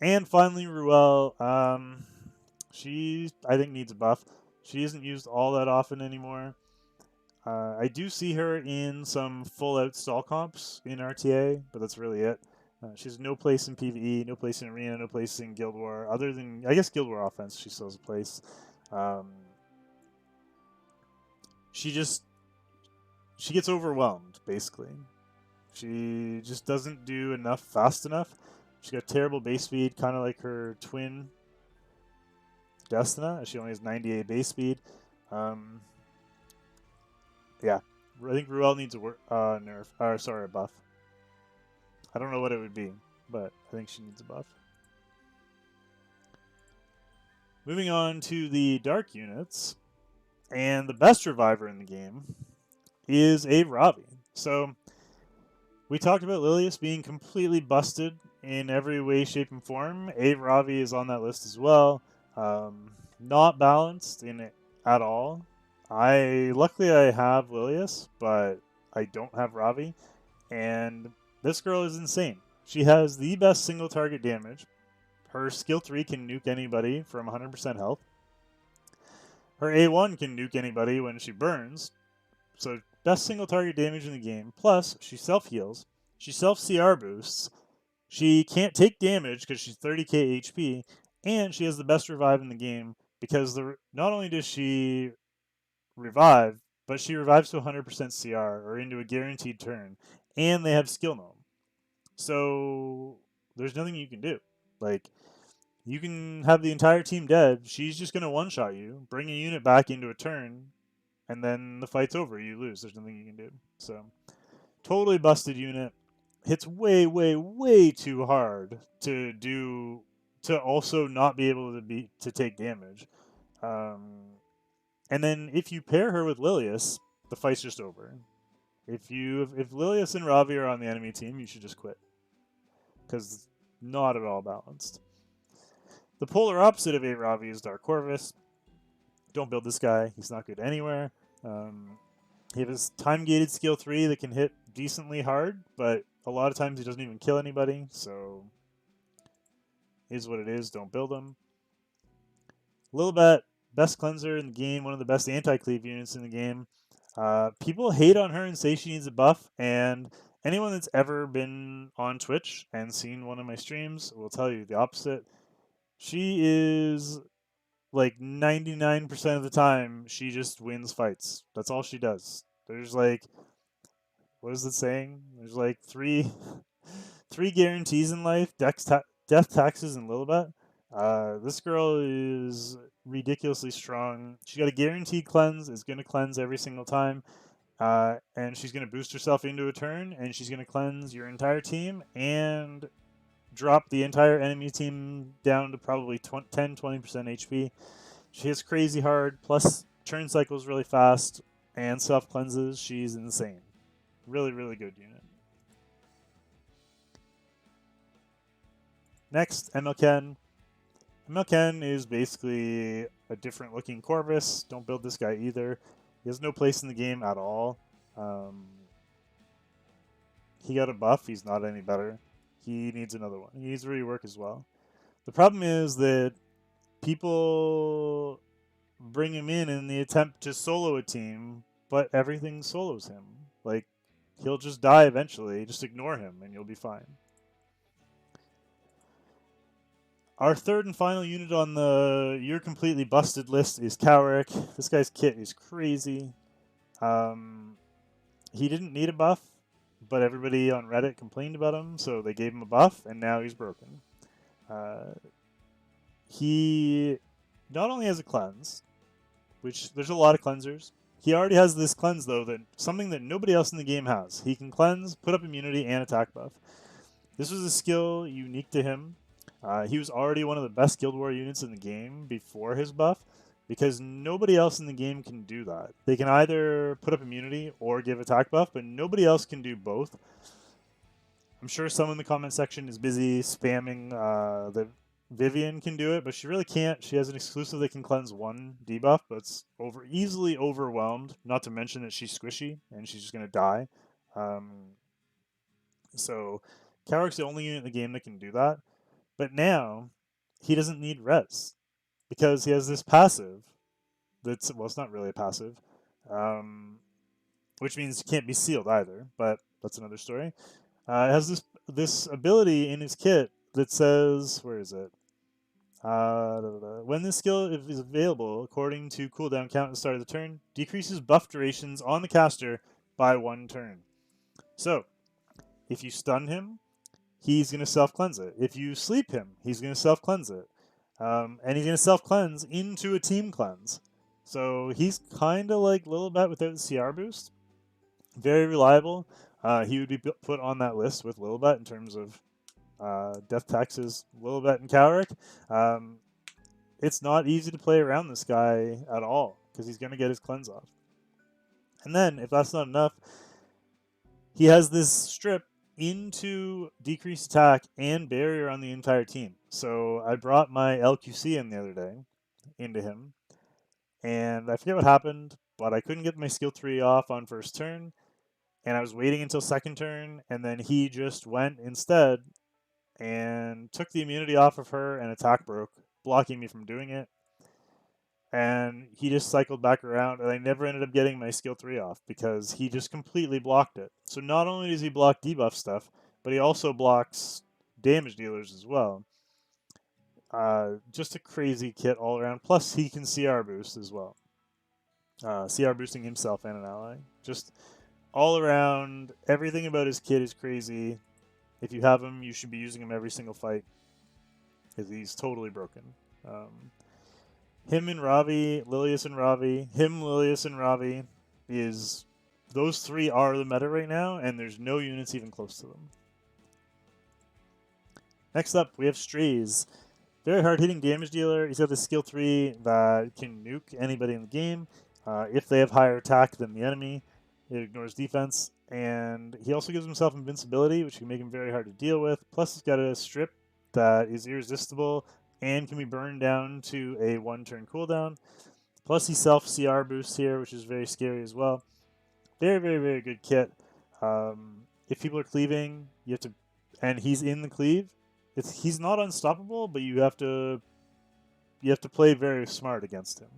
And finally, Ruel. She, I think, needs a buff. She isn't used all that often anymore. I do see her in some full-out stall comps in RTA, but that's really it. She has no place in PvE, no place in Arena, no place in Guild War, other than, I guess, Guild War offense, she still has a place. She gets overwhelmed, basically. She just doesn't do enough fast enough. She's got terrible base speed, kind of like her twin, Destina. She only has 98 base speed. Yeah, I think Ruel needs a nerf. A buff. I don't know what it would be, but I think she needs a buff. Moving on to the dark units, and the best reviver in the game is a Ravi. So we talked about Lilius being completely busted in every way, shape, and form. A Ravi is on that list as well. Not balanced in it at all. Luckily I have Lilius, but I don't have Ravi, and this girl is insane. She has the best single target damage. Her skill 3 can nuke anybody from 100% health. Her A1 can nuke anybody when she burns. So best single target damage in the game. Plus, she self-heals. She self-CR boosts. She can't take damage because she's 30k HP. And she has the best revive in the game because not only does she revive, but she revives to 100% CR or into a guaranteed turn. And they have skill gnome. So there's nothing you can do. Like, you can have the entire team dead. She's just going to one-shot you, bring a unit back into a turn, and then the fight's over. You lose. There's nothing you can do. So, totally busted unit. Hits way, way, way too hard to also not be able to take damage. And then if you pair her with Lilius, the fight's just over. If Lilius and Ravi are on the enemy team, you should just quit, because it's not at all balanced. The polar opposite of A Ravi is Dark Corvus. Don't build this guy. He's not good anywhere. He has time-gated skill 3 that can hit decently hard, but a lot of times he doesn't even kill anybody, so is what it is. Don't build him. Lillabet, best cleanser in the game, one of the best anti-cleave units in the game. People hate on her and say she needs a buff, and anyone that's ever been on Twitch and seen one of my streams will tell you the opposite. She is, like, 99% of the time, she just wins fights. That's all she does. There's, like, what is it saying? There's, like, three guarantees in life: death, taxes, and Lillabet. This girl is ridiculously strong. She got a guaranteed cleanse. Is going to cleanse every single time. And she's going to boost herself into a turn, and she's going to cleanse your entire team and drop the entire enemy team down to probably 10-20% HP. She hits crazy hard, plus turn cycles really fast, and self-cleanses. She's insane. Really, really good unit. Next, Emil Ken. Emil Ken is basically a different looking Corvus. Don't build this guy either. He has no place in the game at all. He got a buff. He's not any better. He needs another one. He needs to rework as well. The problem is that people bring him in the attempt to solo a team, but everything solos him. Like, he'll just die eventually. Just ignore him and you'll be fine. Our third and final unit on the You're Completely Busted list is Cowrick. This guy's kit is crazy. He didn't need a buff, but everybody on Reddit complained about him, so they gave him a buff, and now he's broken. He not only has a cleanse, which there's a lot of cleansers. He already has this cleanse, though, that something that nobody else in the game has. He can cleanse, put up immunity, and attack buff. This was a skill unique to him. He was already one of the best Guild War units in the game before his buff, because nobody else in the game can do that. They can either put up immunity or give attack buff, but nobody else can do both. I'm sure someone in the comment section is busy spamming that Vivian can do it, but she really can't. She has an exclusive that can cleanse one debuff, but it's easily overwhelmed, not to mention that she's squishy, and she's just going to die. So Cowrick's the only unit in the game that can do that. But now, he doesn't need res, because he has this passive that's, well, it's not really a passive, which means it can't be sealed either, but that's another story. It has this ability in his kit that says, where is it? When this skill is available, according to cooldown count at the start of the turn, decreases buff durations on the caster by 1 turn. So, if you stun him, he's going to self-cleanse it. If you sleep him, he's going to self-cleanse it. And he's going to self-cleanse into a team cleanse. So he's kind of like Lillabet without the CR boost. Very reliable. He would be put on that list with Lillabet in terms of death taxes, Lillabet and Cowrick. It's not easy to play around this guy at all, because he's going to get his cleanse off. And then, if that's not enough, he has this strip into decreased attack and barrier on the entire team. So I brought my LQC in the other day into him, and I forget what happened, but I couldn't get my skill 3 off on first turn, and I was waiting until second turn, and then he just went instead and took the immunity off of her, and attack broke, blocking me from doing it. And he just cycled back around, and I never ended up getting my skill 3 off because he just completely blocked it. So not only does he block debuff stuff, but he also blocks damage dealers as well. Just a crazy kit all around. Plus, he can CR boost as well. CR boosting himself and an ally. Just all around, everything about his kit is crazy. If you have him, you should be using him every single fight, because he's totally broken. Him and Ravi, Lilius and Ravi, Lilius and Ravi those three are the meta right now, and there's no units even close to them. Next up, we have Strays. Very hard-hitting damage dealer. He's got the skill 3 that can nuke anybody in the game. If they have higher attack than the enemy, it ignores defense. And he also gives himself invincibility, which can make him very hard to deal with. Plus, he's got a strip that is irresistible and can be burned down to a 1-turn cooldown. Plus, he self-CR boosts here, which is very scary as well. Very, very, very good kit. If people are cleaving, you have to, and he's in the cleave. He's not unstoppable, but you have to play very smart against him.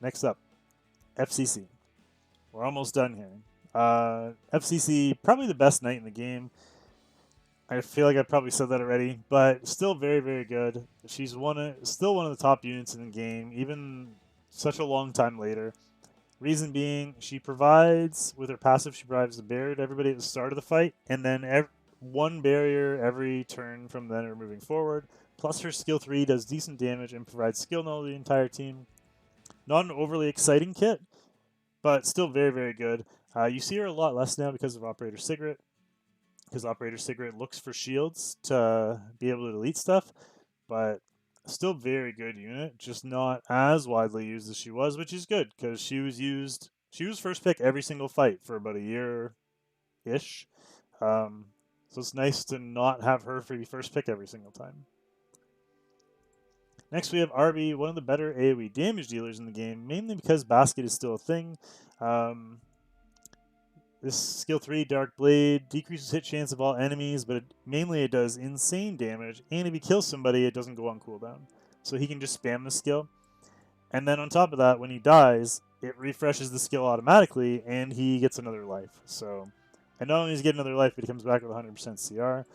Next up, FCC. We're almost done here. FCC, probably the best knight in the game. I feel like I probably said that already, but still very, very good. She's still one of the top units in the game, even such a long time later. Reason being, she provides, with her passive, she provides the barrier to everybody at the start of the fight, and then one barrier every turn from then or moving forward. Plus her skill 3 does decent damage and provides skill null to the entire team. Not an overly exciting kit, but still very, very good. You see her a lot less now because of Operator Cigarette, because Operator Cigarette looks for shields to be able to delete stuff, but still very good unit, just not as widely used as she was, which is good, because she was first pick every single fight for about a year-ish. So it's nice to not have her be first pick every single time. Next, we have Arby, one of the better AoE damage dealers in the game, mainly because Basket is still a thing. This skill 3, Dark Blade, decreases hit chance of all enemies, but mainly it does insane damage, and if he kills somebody, it doesn't go on cooldown. So he can just spam the skill. And then on top of that, when he dies, it refreshes the skill automatically, and he gets another life. So And not only does he get another life, but he comes back with 100% CR.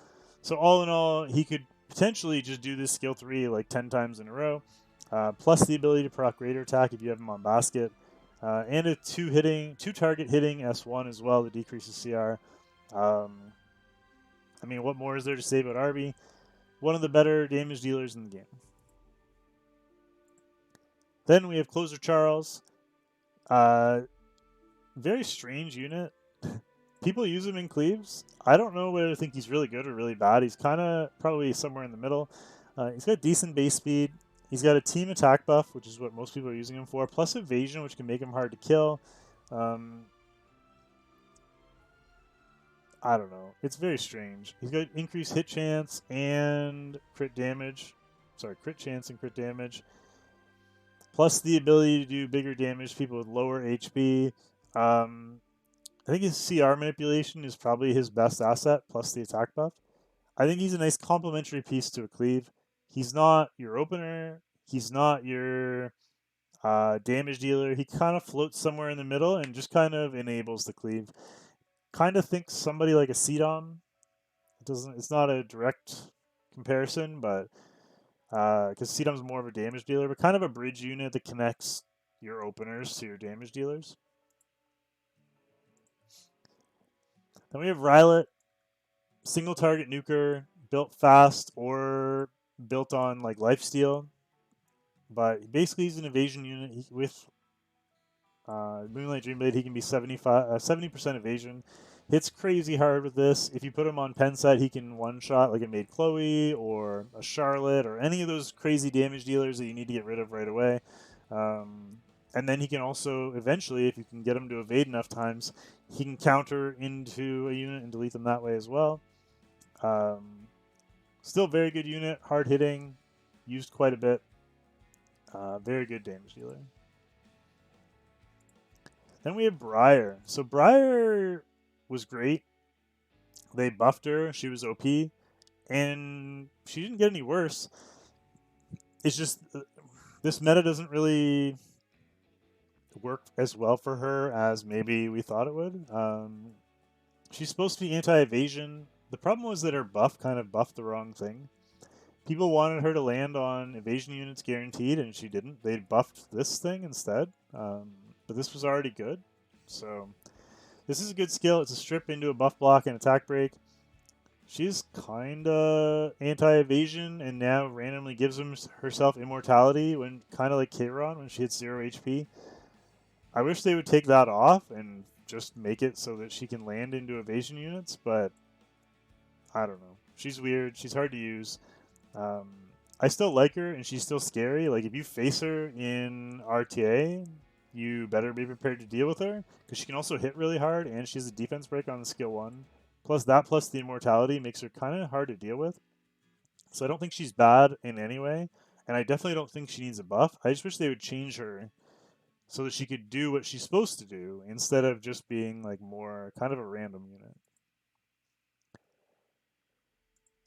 So all in all, he could potentially just do this skill 3 like 10 times in a row. Plus the ability to proc greater attack if you have him on basket. And a 2-target hitting S1 as well that decreases CR. I mean, what more is there to say about Arby? One of the better damage dealers in the game. Then we have Closer Charles. Very strange unit. People use him in cleaves. I don't know whether to think he's really good or really bad. He's kind of probably somewhere in the middle. He's got decent base speed. He's got a team attack buff, which is what most people are using him for, plus evasion, which can make him hard to kill. I don't know. It's very strange. He's got increased hit chance and crit damage. Sorry, crit chance and crit damage. Plus the ability to do bigger damage to people with lower HP. I think his CR manipulation is probably his best asset, plus the attack buff. I think he's a nice complementary piece to a cleave. He's not your opener. He's not your damage dealer. He kind of floats somewhere in the middle and just kind of enables the cleave. Kind of thinks somebody like a Cedom. It's not a direct comparison, but because Cedom's more of a damage dealer, but kind of a bridge unit that connects your openers to your damage dealers. Then we have Rylet, single target nuker, built fast or built on like lifesteal. But basically, he's an evasion unit with Moonlight Dreamblade. He can be 70% evasion. Hits crazy hard with this. If you put him on pen set, he can one-shot like a Maid Chloe or a Charlotte or any of those crazy damage dealers that you need to get rid of right away. And then he can also, eventually, if you can get him to evade enough times, he can counter into a unit and delete them that way as well. Still very good unit, hard hitting, used quite a bit. Very good damage dealer. Then we have Briar. So Briar was great. They buffed her. She was OP. And she didn't get any worse. It's just this meta doesn't really work as well for her as maybe we thought it would. She's supposed to be anti-evasion. The problem was that her buff kind of buffed the wrong thing. People wanted her to land on evasion units guaranteed, and she didn't. They buffed this thing instead. But this was already good. So this is a good skill. It's a strip into a buff block and attack break. She's kind of anti-evasion and now randomly gives herself immortality when kind of like Kayron when she hits 0 HP. I wish they would take that off and just make it so that she can land into evasion units, but I don't know. She's weird. She's hard to use. I still like her, and she's still scary. Like, if you face her in RTA, you better be prepared to deal with her, because she can also hit really hard, and she has a defense break on the skill 1. Plus the immortality makes her kind of hard to deal with. So I don't think she's bad in any way, and I definitely don't think she needs a buff. I just wish they would change her so that she could do what she's supposed to do, instead of just being, like, more kind of a random unit.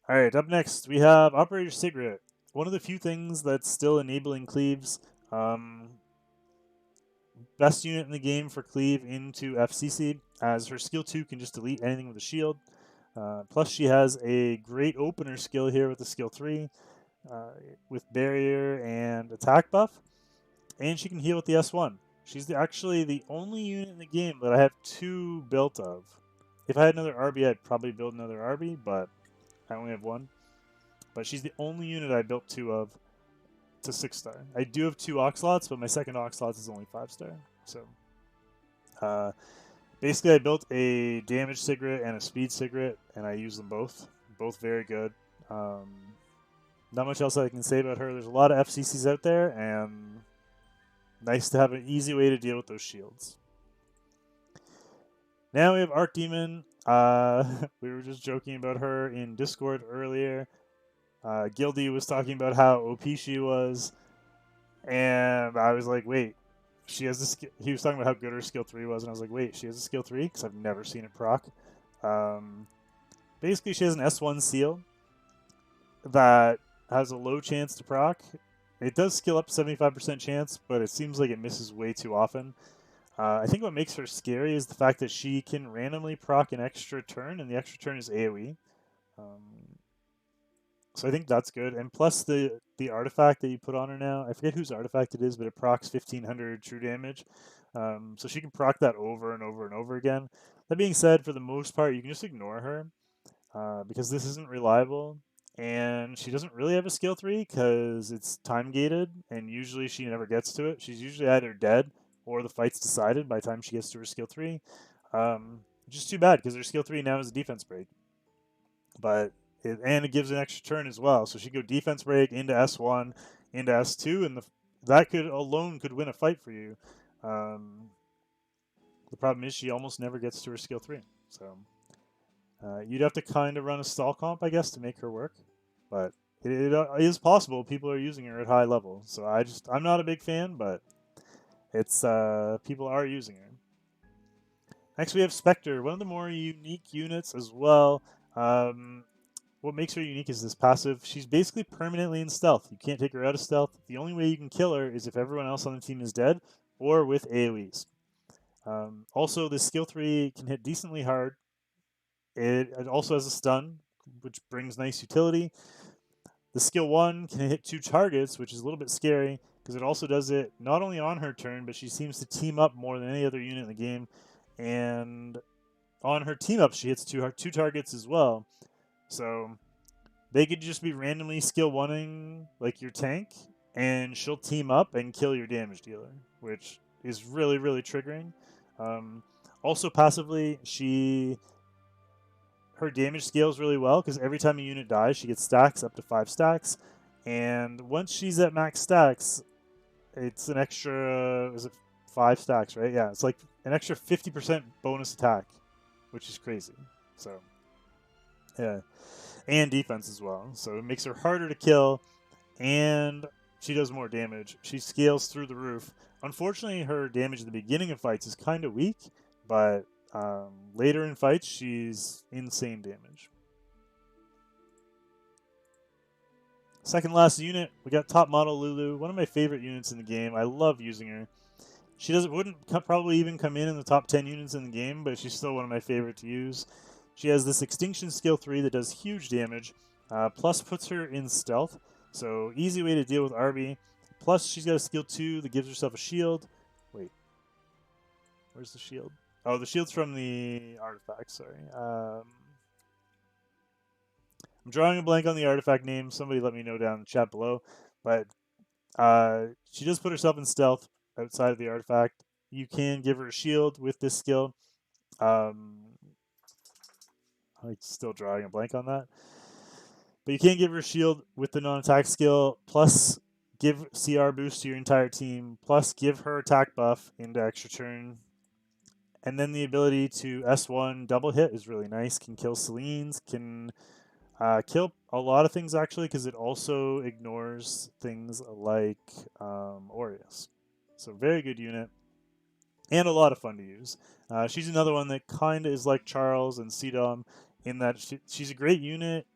Alright, up next, we have Operator Sigrid. One of the few things that's still enabling cleaves. Best unit in the game for cleave into FCC, as her skill 2 can just delete anything with a shield. Plus, she has a great opener skill here with the skill 3, with barrier and attack buff. And she can heal with the S1. She's actually the only unit in the game that I have 2 built of. If I had another RB, I'd probably build another RB, but I only have 1. But she's the only unit I built 2 of to 6-star. I do have 2 Oxlots, but my second Oxlot is only 5-star. So, basically, I built a damage Sigrid and a speed Sigrid, and I use them both. Both very good. Not much else I can say about her. There's a lot of FCCs out there, and nice to have an easy way to deal with those shields. Now we have Archdemon. We were just joking about her in Discord earlier. Gildy was talking about how OP she was, and I was like, wait, she has this. He was talking about how good her skill 3 was, and I was like, wait, she has a skill 3? Because I've never seen it proc. Basically, she has an S1 seal that has a low chance to proc. It does skill up 75% chance, but it seems like it misses way too often. I think what makes her scary is the fact that she can randomly proc an extra turn, and the extra turn is AoE. So I think that's good. And plus the artifact that you put on her now, I forget whose artifact it is, but it procs 1500 true damage. So she can proc that over and over and over again. That being said, for the most part, you can just ignore her because this isn't reliable. And she doesn't really have a skill 3 because it's time gated, and usually she never gets to it. She's usually either dead or the fight's decided by the time she gets to her skill 3. Which is too bad because her skill 3 now is a defense break. But it gives an extra turn as well. So she could go defense break into S1, into S2, and that could alone could win a fight for you. The problem is she almost never gets to her skill 3. So you'd have to kind of run a stall comp, I guess, to make her work. But it is possible. People are using her at high level. So I'm not a big fan, but it's people are using her. Next, we have Spectre, one of the more unique units as well. What makes her unique is this passive. She's basically permanently in stealth. You can't take her out of stealth. The only way you can kill her is if everyone else on the team is dead or with AoEs. Also, this skill 3 can hit decently hard. It also has a stun, which brings nice utility. The skill 1 can hit 2 targets, which is a little bit scary because it also does it not only on her turn, but she seems to team up more than any other unit in the game. And on her team up, she hits two targets as well. So they could just be randomly skill 1ing like your tank, and she'll team up and kill your damage dealer, which is really, really triggering. Also, passively, her damage scales really well because every time a unit dies, she gets stacks up to 5 stacks. And once she's at max stacks, it's an extra, is it 5 stacks, right? Yeah, it's like an extra 50% bonus attack, which is crazy. So, yeah. And defense as well. So it makes her harder to kill, and she does more damage. She scales through the roof. Unfortunately, her damage at the beginning of fights is kind of weak, but later in fights, she's insane damage. Second last unit, we got top model Lulu, one of my favorite units in the game. I love using her. She wouldn't probably even come in the top 10 units in the game, but she's still one of my favorite to use. She has this Extinction Skill 3 that does huge damage, plus puts her in stealth, so easy way to deal with RB. Plus, she's got a Skill 2 that gives herself a shield. Wait, where's the shield? Oh, the shield's from the artifact, sorry. I'm drawing a blank on the artifact name. Somebody let me know down in the chat below. But she does put herself in stealth outside of the artifact. You can give her a shield with this skill. I'm still drawing a blank on that. But you can give her a shield with the non-attack skill, plus give CR boost to your entire team, plus give her attack buff into extra turn. And then the ability to S1 double hit is really nice. Can kill Selines, can kill a lot of things actually, because it also ignores things like Aureus. So very good unit. And a lot of fun to use. She's another one that kind of is like Charles and CDOM in that she's a great unit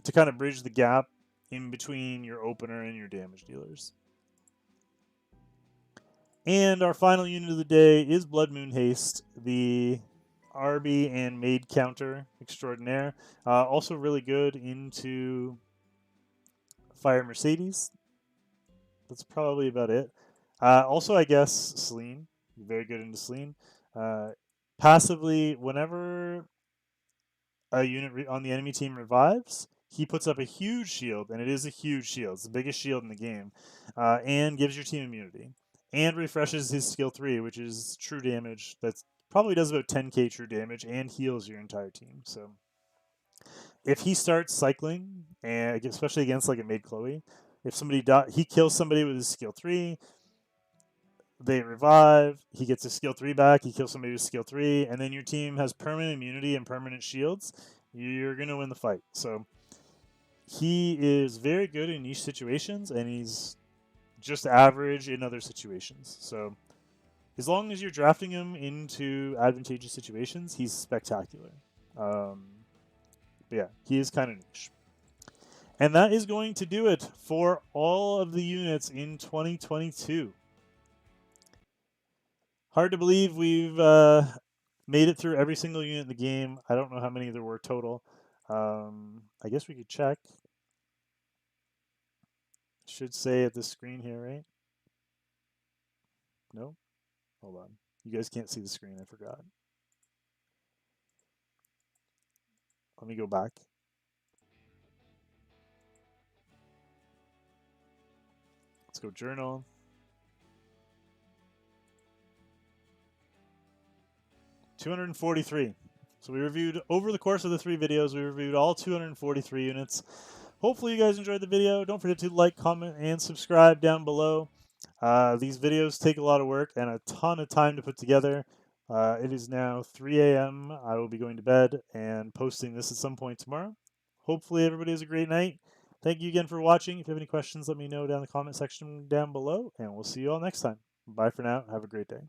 to kind of bridge the gap in between your opener and your damage dealers. And our final unit of the day is Blood Moon Haste, the RB and maid counter extraordinaire. Also really good into Fire Mercedes. That's probably about it. Also, I guess, Celine. Very good into Celine. Passively, whenever a unit on the enemy team revives, he puts up a huge shield, and it is a huge shield. It's the biggest shield in the game, and gives your team immunity. And refreshes his skill 3, which is true damage. That probably does about 10k true damage and heals your entire team. So if he starts cycling, and especially against like a maid Chloe, if somebody he kills somebody with his skill 3, they revive, he gets his skill 3 back, he kills somebody with skill 3, and then your team has permanent immunity and permanent shields, you're going to win the fight. So he is very good in niche situations, and he's just average in other situations. So as long as you're drafting him into advantageous situations, he's spectacular. But yeah, he is kind of niche. And that is going to do it for all of the units in 2022. Hard to believe we've made it through every single unit in the game. I don't know how many there were total. I guess we could check. Should say at this screen here, right? No? Hold on. You guys can't see the screen, I forgot. Let me go back. Let's go journal. $243. So we reviewed, over the course of the 3 videos, we reviewed all 243 units. Hopefully you guys enjoyed the video. Don't forget to like, comment, and subscribe down below. These videos take a lot of work and a ton of time to put together. It is now 3 a.m. I will be going to bed and posting this at some point tomorrow. Hopefully everybody has a great night. Thank you again for watching. If you have any questions, let me know down in the comment section down below, and we'll see you all next time. Bye for now. Have a great day.